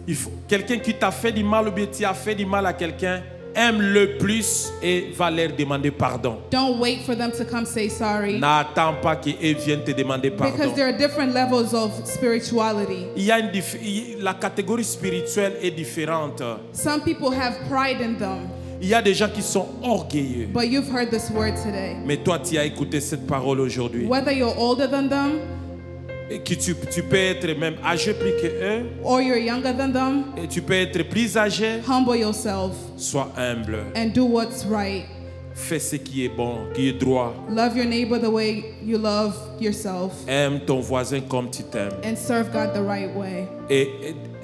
quelqu'un qui t'a fait du mal ou bien tu as fait du mal à quelqu'un, aime-le plus et va leur demander pardon. Don't wait for them to come say sorry. N'attends pas qu'ils viennent te demander pardon. Because there are different levels of spirituality. Il y a la catégorie spirituelle est différente. Some people have pride in them, Il y a des gens qui sont orgueilleux. but you've heard this word today. Mais toi, tu as écouté cette parole aujourd'hui. Whether you're older than them Et que tu peux être même âgé plus que eux. or you're younger than them, Et tu peux être plus âgé. humble yourself Sois humble. and do what's right. Fais ce qui est bon, qui est droit. Love your neighbor the way you love yourself Aime ton voisin comme tu t'aimes. and serve God the right way. Et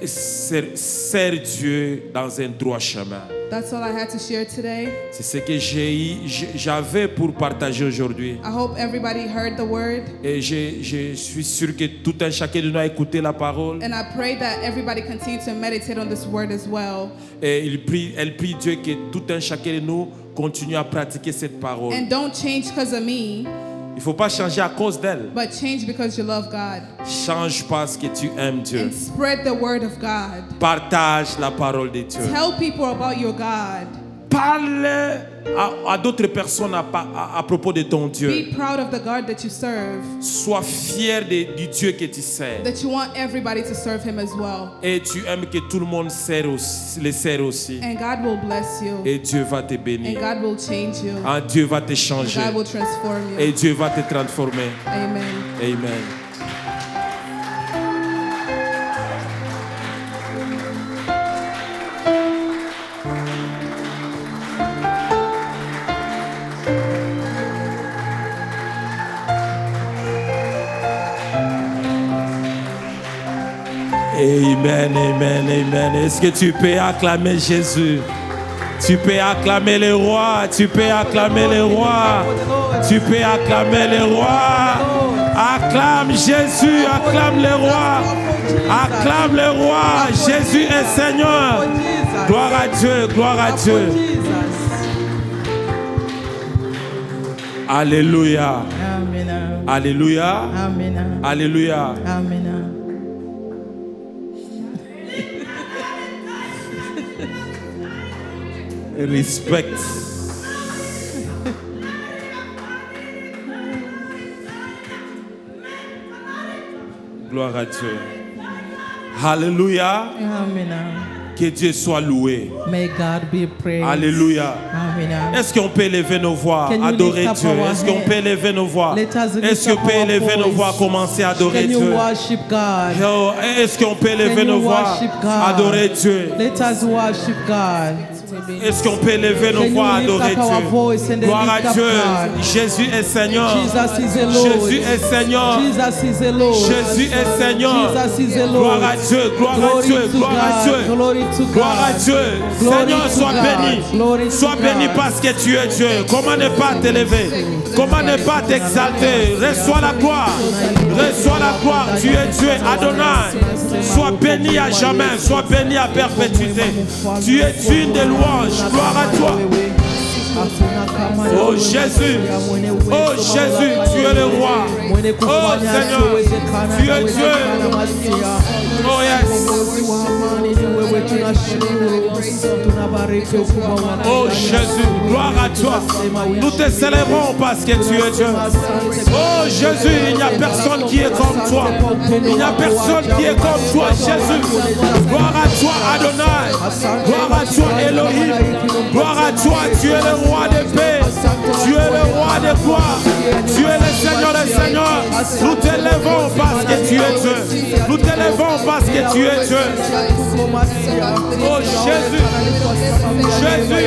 sers Dieu dans un droit chemin. That's all I had to share today. C'est ce que j'avais pour partager aujourd'hui. I hope everybody heard the word, Et je suis sûr que tout un chacun de nous a écouté la parole. and I pray that everybody continue to meditate on this word as well. Et elle prie Dieu que tout un chacun de nous continue à pratiquer cette parole. And don't change because of me, Il ne faut pas changer à cause d'elle. but change because you love God. Change parce que tu aimes Dieu. And spread the word of God. Partage la parole de Dieu. Tell people about your God. Parle à d'autres personnes à propos de ton Dieu. Be proud of the God that you serve. Sois fier du Dieu que tu sers. That you want everybody to serve him as well. Et tu aimes que tout le monde les sert aussi. And God will bless you. Et Dieu va te And bénir. God will change you. Ah, Dieu va te changer. God will transform you. Et Dieu va te transformer. Amen. Amen. Amen, amen, amen. Est-ce que tu peux acclamer Jésus? Tu peux acclamer le roi. Tu peux acclamer le roi. Tu peux acclamer le roi. Acclame Jésus, acclame le roi. Acclame le roi. Jésus est Seigneur. Gloire à Dieu, gloire à Dieu. Alléluia. Amen. Alléluia. Amen. Alléluia. Amen. Respect. Gloire à Dieu. Alléluia. Amen. Que Dieu soit loué. May God be praised. Alléluia. Amen. Est-ce qu'on peut élever nos voix, Can you adorer lift up Dieu? our Est-ce qu'on hands? peut élever nos voix? Let us lift Est-ce qu'on up peut our élever nos voice. voix, commencer à adorer Can you Dieu? worship God? Oh, est-ce qu'on peut élever Can nos you voix, worship God? adorer Dieu? Let us worship God. Est-ce qu'on peut élever nos Can you voix, lift adorer up our Dieu? voice and then Gloire à lift up Dieu. God? Jésus est Seigneur. Jesus is the Lord. Jésus est Seigneur. Jesus is the Lord. Jésus est Seigneur. Jesus is the Lord. Gloire à Dieu, gloire à Glory Dieu, to gloire à God. Dieu. Glory to Gloire à God. Dieu. Glory Seigneur, to sois God. béni. Glory to Sois béni God. parce que tu es Dieu. Comment ne pas t'élever? Comment ne pas t'exalter? Reçois la gloire. Reçois la gloire. Tu es Dieu, Adonai. Sois béni à jamais. Sois béni à perpétuité. Tu es digne de louange. Gloire à toi. Oh Jésus, oh Jésus, tu es le roi. Oh Seigneur, tu es Dieu. Oh yes. Oh Jésus, gloire à toi. Nous te célébrons parce que tu es Dieu. Oh Jésus, il n'y a personne qui est comme toi. Il n'y a personne qui est comme toi, Jésus. Gloire à toi, Adonai. Gloire à toi, Elohim. Gloire à toi, tu es le roi de paix. Tu es le roi de gloire. Tu es le Seigneur des Seigneurs. Nous t'élèvons parce que tu es Dieu. Nous t'élèvons parce que tu es Dieu. Oh Jésus. Jésus.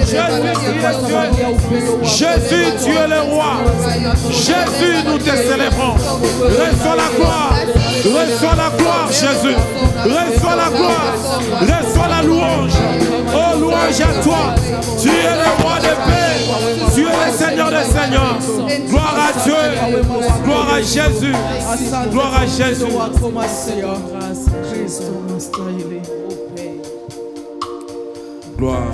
Jésus, tu es Dieu. Jésus, tu es le roi. Jésus, nous te célébrons. Reçois la gloire. Reçois la gloire, Jésus. Reçois la gloire. Reçois la louange. Oh, louange à toi. Tu es le roi de paix. Tu es le Seigneur des Seigneurs. Gloire à Dieu. Gloire à Jésus. Gloire à Jésus. Gloire.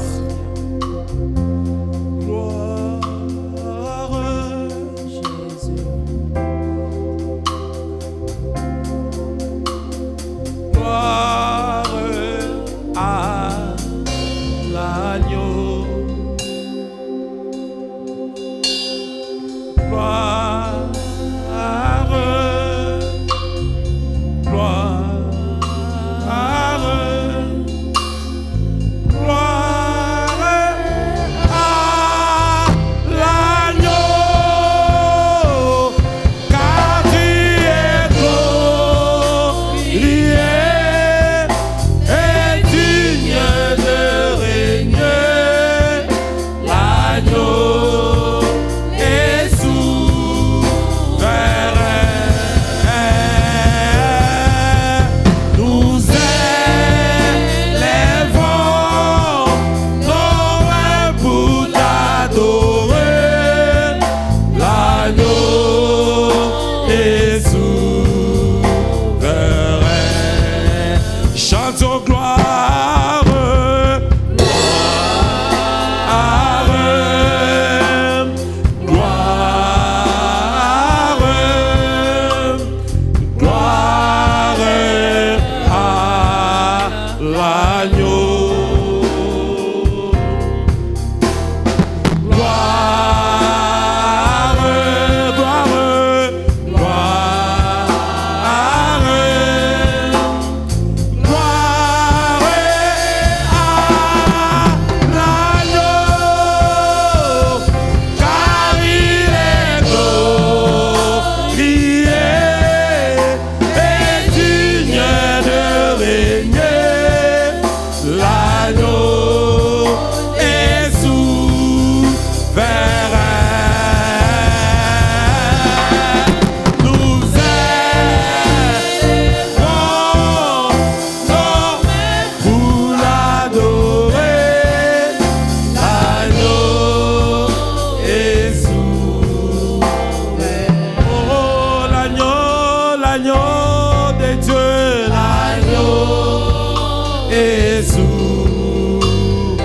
l'agneau de Dieu, l'agneau est ouvert.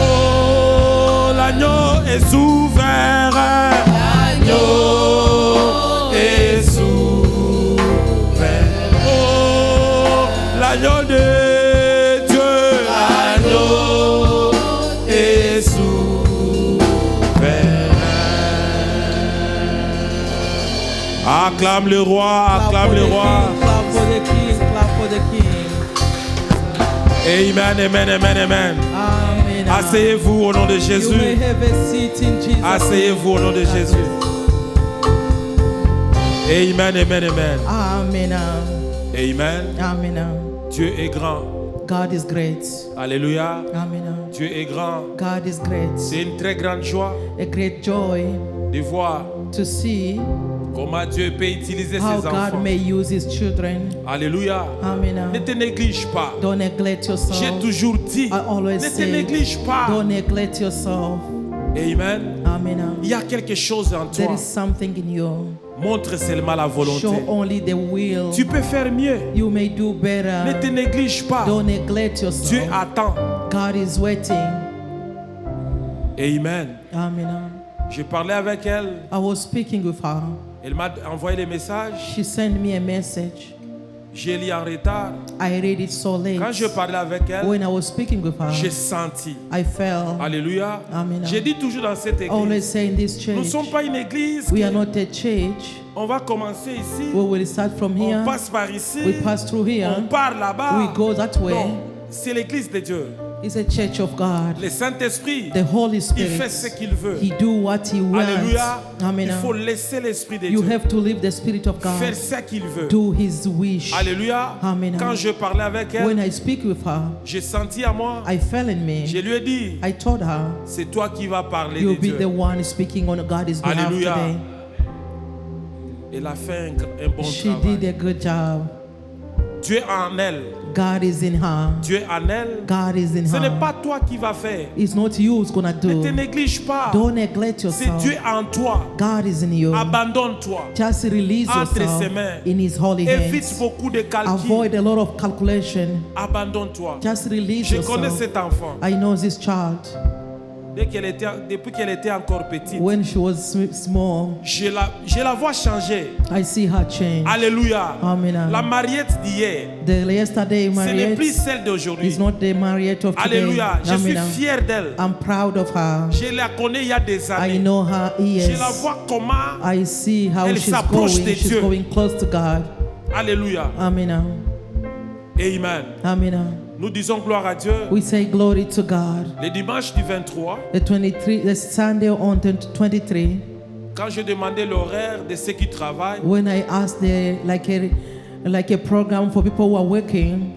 Oh, l'agneau est ouvert. L'agneau est ouvert. Oh, l'agneau de Dieu, l'agneau est ouvert. Acclame le roi, acclame le roi. Clap for the king, clap for the king. Amen, amen, amen, amen. Amen. Asseyez-vous au nom de You may Jésus. have a seat in Jesus. Asseyez-vous au nom de Jésus. Amen, amen, amen. Amen. Amen. Amen. Dieu est grand. God is great. Alléluia. Amen. Dieu est grand. God is great. C'est une très grande joie A great joy de voir to see comment Dieu peut utiliser how ses God enfants. may use His children. Alléluia. Ne Amen. te néglige pas. Don't neglect J'ai yourself. toujours dit, I always ne te say, néglige pas. don't neglect yourself. Amen. Amen. Il y a quelque chose en There toi. is something in you. Montre seulement la volonté. Show only the will. Tu peux faire mieux. You may do Ne te better. néglige pas. Don't neglect Dieu yourself. attend. God is waiting. Amen. Amen. Je parlais avec elle. I was speaking with her. Elle m'a envoyé des messages. She sent me a message. J'ai lu en retard. I read it so late. Quand je parlais avec elle, When I was speaking with her, j'ai senti. I felt. Alléluia. Amen. J'ai dit toujours dans cette I always église. say in this Nous ne church, sommes pas une église. we qui- are not a church. On va commencer ici. We will start from On here. passe par ici. We pass through here. On part là-bas. We go that way. Non, c'est l'église de Dieu. It's a church of God. Le Saint-Esprit, The Holy il fait ce Spirit. qu'il veut. He do what He wants. Alléluia. Amen. Il faut laisser l'Esprit de You Dieu have to leave the Spirit of faire God. ce qu'il veut. Do His wish. Alléluia. Amen. Quand je parlais avec When elle, I speak with her, j'ai senti à moi, I felt in je me. lui ai dit, I told her, c'est toi qui vas parler de you'll be Dieu. the one speaking on God's behalf Alléluia. today. Elle a fait un bon She travail. did a good job. Dieu en elle. God is in her. Dieu en elle. God is in Ce n'est her. pas toi qui vas faire. It's not you who's gonna Ne te do. néglige pas. Don't neglect C'est yourself. Dieu en toi. God is in you. Abandonne-toi. Just release Entre yourself ses mains. in His holy Évite hands. beaucoup de calculs. Avoid a lot of calculation. Abandonne-toi. Just release Je connais yourself. cet enfant. I know this child. Depuis qu'elle était encore petite, When she was small, je la vois changer. I see her change. Alléluia. Amen. La Mariette d'hier, The yesterday ce n'est plus Mariette celle d'aujourd'hui. is not the Mariette of today. Alléluia. Je suis Amen. fier d'elle. I'm proud of her. Je la connais il y a des I années. know her Je la ears. vois comment. I see how Elle she's s'approche going. de She's Dieu. going close to God. Alléluia. Amen. Amen. Amen. Nous disons gloire à Dieu. We say glory to God. Le dimanche du 23, The Sunday on the 23, quand je demandais l'horaire de ceux qui travaillent, when I asked like a program for people who are working,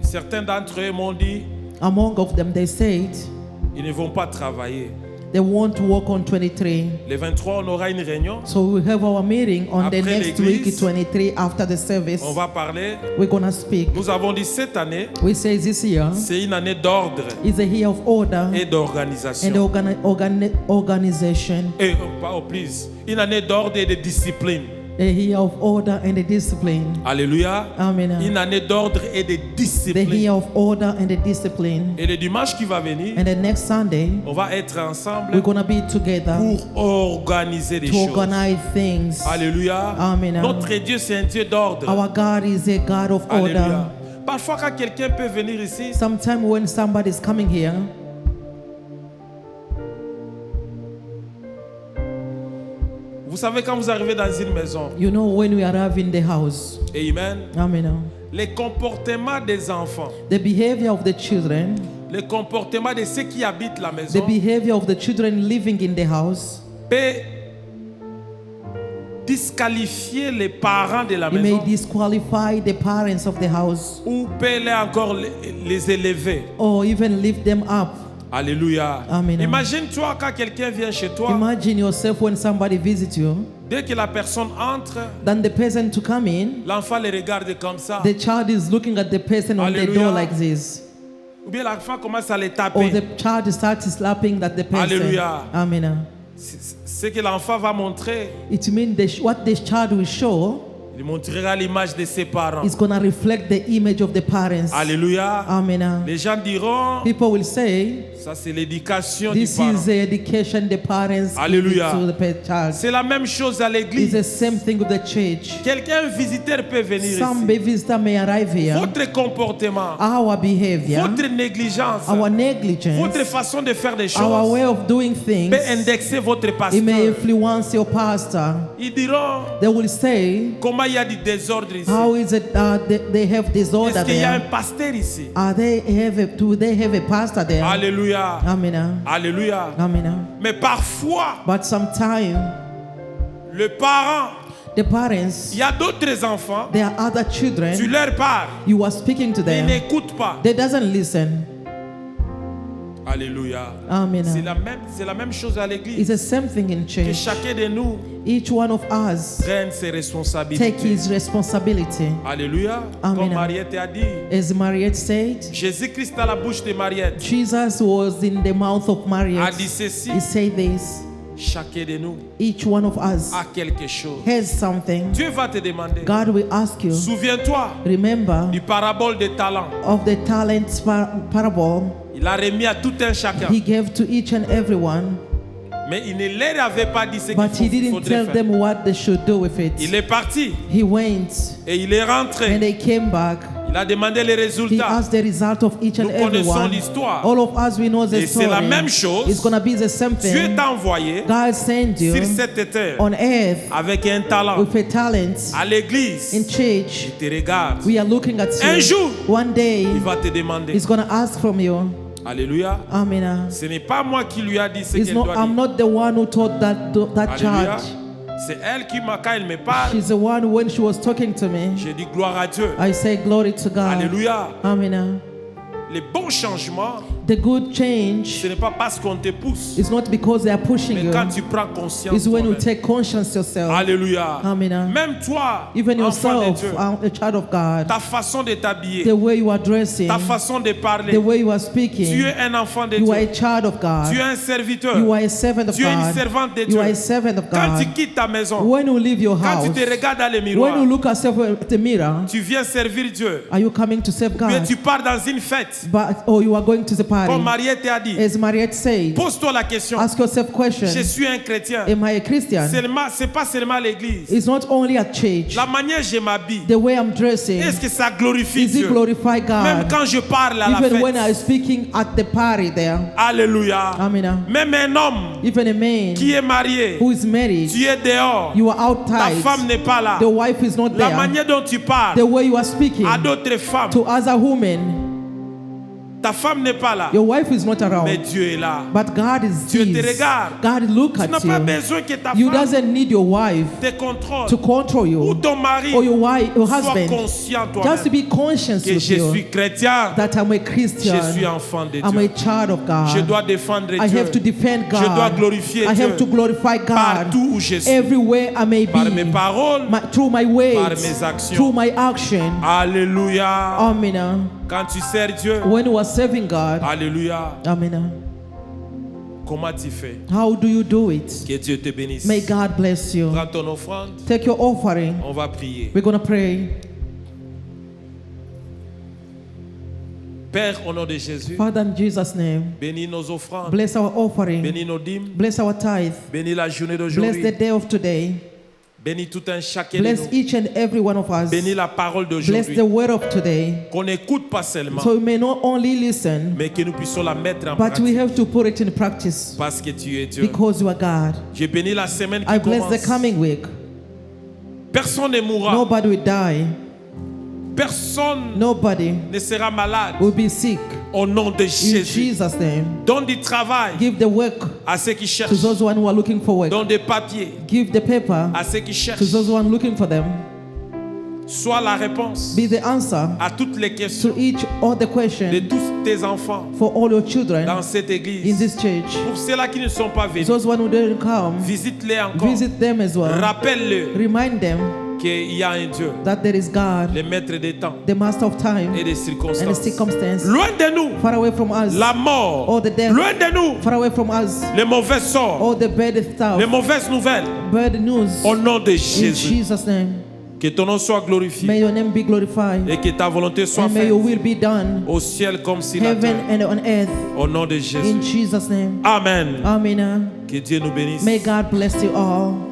certains d'entre eux m'ont dit, among of them they said ils ne vont pas travailler. they want to work on 23. Le 23, on aura une réunion. So we have our meeting on the Après next week, l'église, 23, after the service. On va parler. We're gonna speak. Nous avons dit cette année, We say this year c'est une année d'ordre is a year of order et and d'organisation. organization. Et pas au plus. Une année d'ordre et de discipline. A year of order and a discipline. Alléluia. Amen. Une année d'ordre et de The discipline. year of order and a discipline. Et le dimanche qui va venir, And the next Sunday, on va être ensemble we're gonna be together pour organiser des to choses. organize things. Alléluia. Amen. Notre Dieu, c'est un Dieu d'ordre. Our God is a God of order. Alléluia. Parfois, quand quelqu'un peut venir ici, Sometimes when somebody is coming here, vous savez, quand vous arrivez dans une maison, you know, when we arrive in the house, amen, amen, les comportements des enfants, the behavior of the children, les comportements de ceux qui habitent la the maison behavior of the children living in the house, peut disqualifier les parents de la it may maison disqualify the parents of the house ou peut encore les élever. or even lift them up. Alléluia. Amen. Imagine-toi quand quelqu'un vient chez toi, Imagine yourself when somebody visits you, dès que la personne entre, then the person to come in, l'enfant les regarde comme ça. the child is looking at the person on the Hallelujah. door like this. Ou bien l'enfant commence à les Or taper. the child starts slapping at the person. Hallelujah. Amen. Ce que l'enfant va montrer, It means what the child will show Il montrera l'image de ses parents. It's going to reflect the image of the parents. Alléluia. Amen. Les gens diront, People will say, ça c'est l'éducation du this parent. is the education the parents Alléluia. give to the child. C'est la même chose à It's l'église. the same thing with the church. Quelqu'un, un visiteur peut venir Some ici. visitor may arrive here. Votre comportement, Our behavior, votre négligence, our negligence, votre façon de faire des our choses way of doing things, peut indexer votre it may pasteur. influence your pastor. Ils diront, They will say, comment il y a du désordre ici? how is it they have disorder Est-ce qu'il y a un there? pasteur ici? Do they have a pastor there? Alléluia. Amen. Alléluia. Amen. Mais parfois, But sometimes le parent, the parents, il y a d'autres enfants, there are other tu children, leur parles, you are speaking to ils them, n'écoutent pas. they doesn't listen. Alléluia. Amen. C'est la même chose à l'église. It's the same thing in Que church. chacun de nous Each one of us prenne ses take responsabilités. his responsibility. Alléluia. Amen. Comme Mariette a dit, As Mariette said, Jésus-Christ à la bouche de Mariette Jesus was in the mouth of a Mariette. dit ceci. He said this, Chacun de nous each one of us a quelque chose. has something. Dieu va te demander. God will ask you, Souviens-toi remember du parabole des talents. of the talents parable Il a remis à tout un chacun. he gave to each and everyone, Mais il ne leur avait pas dit ce but he qu'il didn't faudrait tell faire. them what they should do with Il it. est parti He went et il est and rentré. they came back. Il a demandé les He résultats. asked the result of each and Nous connaissons everyone. l'histoire. All of us, we know the Et c'est la story. même chose. It's going to be the same Dieu thing. t'a envoyé God sent you sur cette terre on earth avec un talent. with a talent. À l'église, In church, il te regarde. we are looking at Un you. jour, One day, il va te demander. He's going to ask from you. Alléluia. Amen. Ce n'est pas moi qui lui a dit ce It's qu'elle not, doit I'm dire. not the one who taught that Alléluia. charge. C'est elle qui m'a, quand elle me parle, She's the one when she was talking to me. j'ai dit gloire à Dieu. I say glory to God. Alléluia. Amen. Les bons changements, The good change ce n'est pas parce qu'on te pousse, is not because they are pushing mais you. quand tu prends conscience. It's when you toi-même. take conscience yourself. Alléluia. Amen. Même toi, Even enfant de yourself, Dieu, a child of God. ta façon de t'habiller, The way you are dressing, ta façon de parler, the way you are tu speaking. es un enfant de You are a Dieu. child of Tu es God. un serviteur. You are a servant of Tu es une God. servante de You are Dieu. a servant of Quand tu God. quittes ta maison, When you leave your quand house, tu te regardes dans le when you miroir, look at yourself at the mirror, tu viens servir Dieu. are you coming to serve Mais God? tu pars dans une fête. Or you are going to the Comme party. Mariette a dit, As Mariette said, pose-toi la question. ask yourself question. Je suis un chrétien. Am I a Christian? C'est pas seulement l'église. It's not only at church. La manière dont je m'habille, The way I'm dressing, est-ce que ça glorifie is it Dieu? glorify Même God? quand je parle à la Even when I'm fête. speaking at the party there. Alléluia. Amen. Même un homme Even a man qui est marié, who is married, tu es dehors, you are ta outside. femme n'est pas là. The wife is not La there. manière dont tu parles The way you are speaking à d'autres femmes, to other women, ta femme n'est pas là, your wife is not mais around. Dieu est là. But God is Dieu te sees. regarde. God look Tu n'as at pas you. besoin que ta You femme doesn't need your wife te contrôle to control ou you ton mari. or your wife, your Sois husband. conscient Just to toi-même be conscious que with je suis you chrétien, that I'm a je Christian. suis enfant de I'm a Dieu. child of Je God. dois défendre I Dieu have to defend Je dois God. glorifier I have to Dieu glorify God partout où je suis, everywhere I may par mes be. paroles, Through my ways, par mes actions. through my action. Alléluia. Amen. Quand tu sers Dieu, When you are serving God, alléluia. amen. Comment tu fais? How do you do it? Que Dieu te bénisse. May God bless you. Prends ton offrande, Take your offering. on va prier. We're going to pray. Père, au nom de Jésus, Father, in Jesus' name, bénis nos offrandes, bless our offering. bénis nos dîmes, Bless our tithe. bénis la journée Bless d'aujourd'hui, the day of today. bénis tout un chacun de Bless nous, each and every one of us. bénis la parole Bless d'aujourd'hui, the word of today. qu'on n'écoute pas seulement, So we may not only listen, mais que nous puissions la mettre en but we pratique, have to put it in practice parce que tu es Dieu. because you are God. Je bénis la semaine I qui bless the commence. coming week. Personne ne mourra, Nobody will die. personne Nobody ne sera malade will be sick. au nom de In Jésus. Jesus' name. Donne du travail Give the work à ceux qui to cherchent, those who are looking for work. donne des papiers Give the paper à ceux qui cherchent. to those who are looking for them. Sois la réponse Be the answer à toutes les questions to each all the de questions tous tes enfants for all your children dans cette in église. this church. Pour ceux-là qui ne sont pas venus, Those one who didn't come, visite-les encore. visit them as well. Rappelle-le Remind them qu'il y a un Dieu, that there is God, le maître des temps the master of time et des and the circonstances. circumstance. Loin de nous, Far away from us. la mort. All the death. Loin de nous, Far away from us. les mauvais sorts, All the bad stuff. les mauvaises nouvelles. Bad news. Au nom de In Jésus. Jesus' name. Que ton nom soit glorifié. May your name be glorified. Et que ta volonté soit And may faite your will be done. au ciel comme sur la Heaven terre. and on earth. Au nom de Jésus. In Jesus' name. Amen. Amen. Que Dieu nous bénisse. May God bless you all.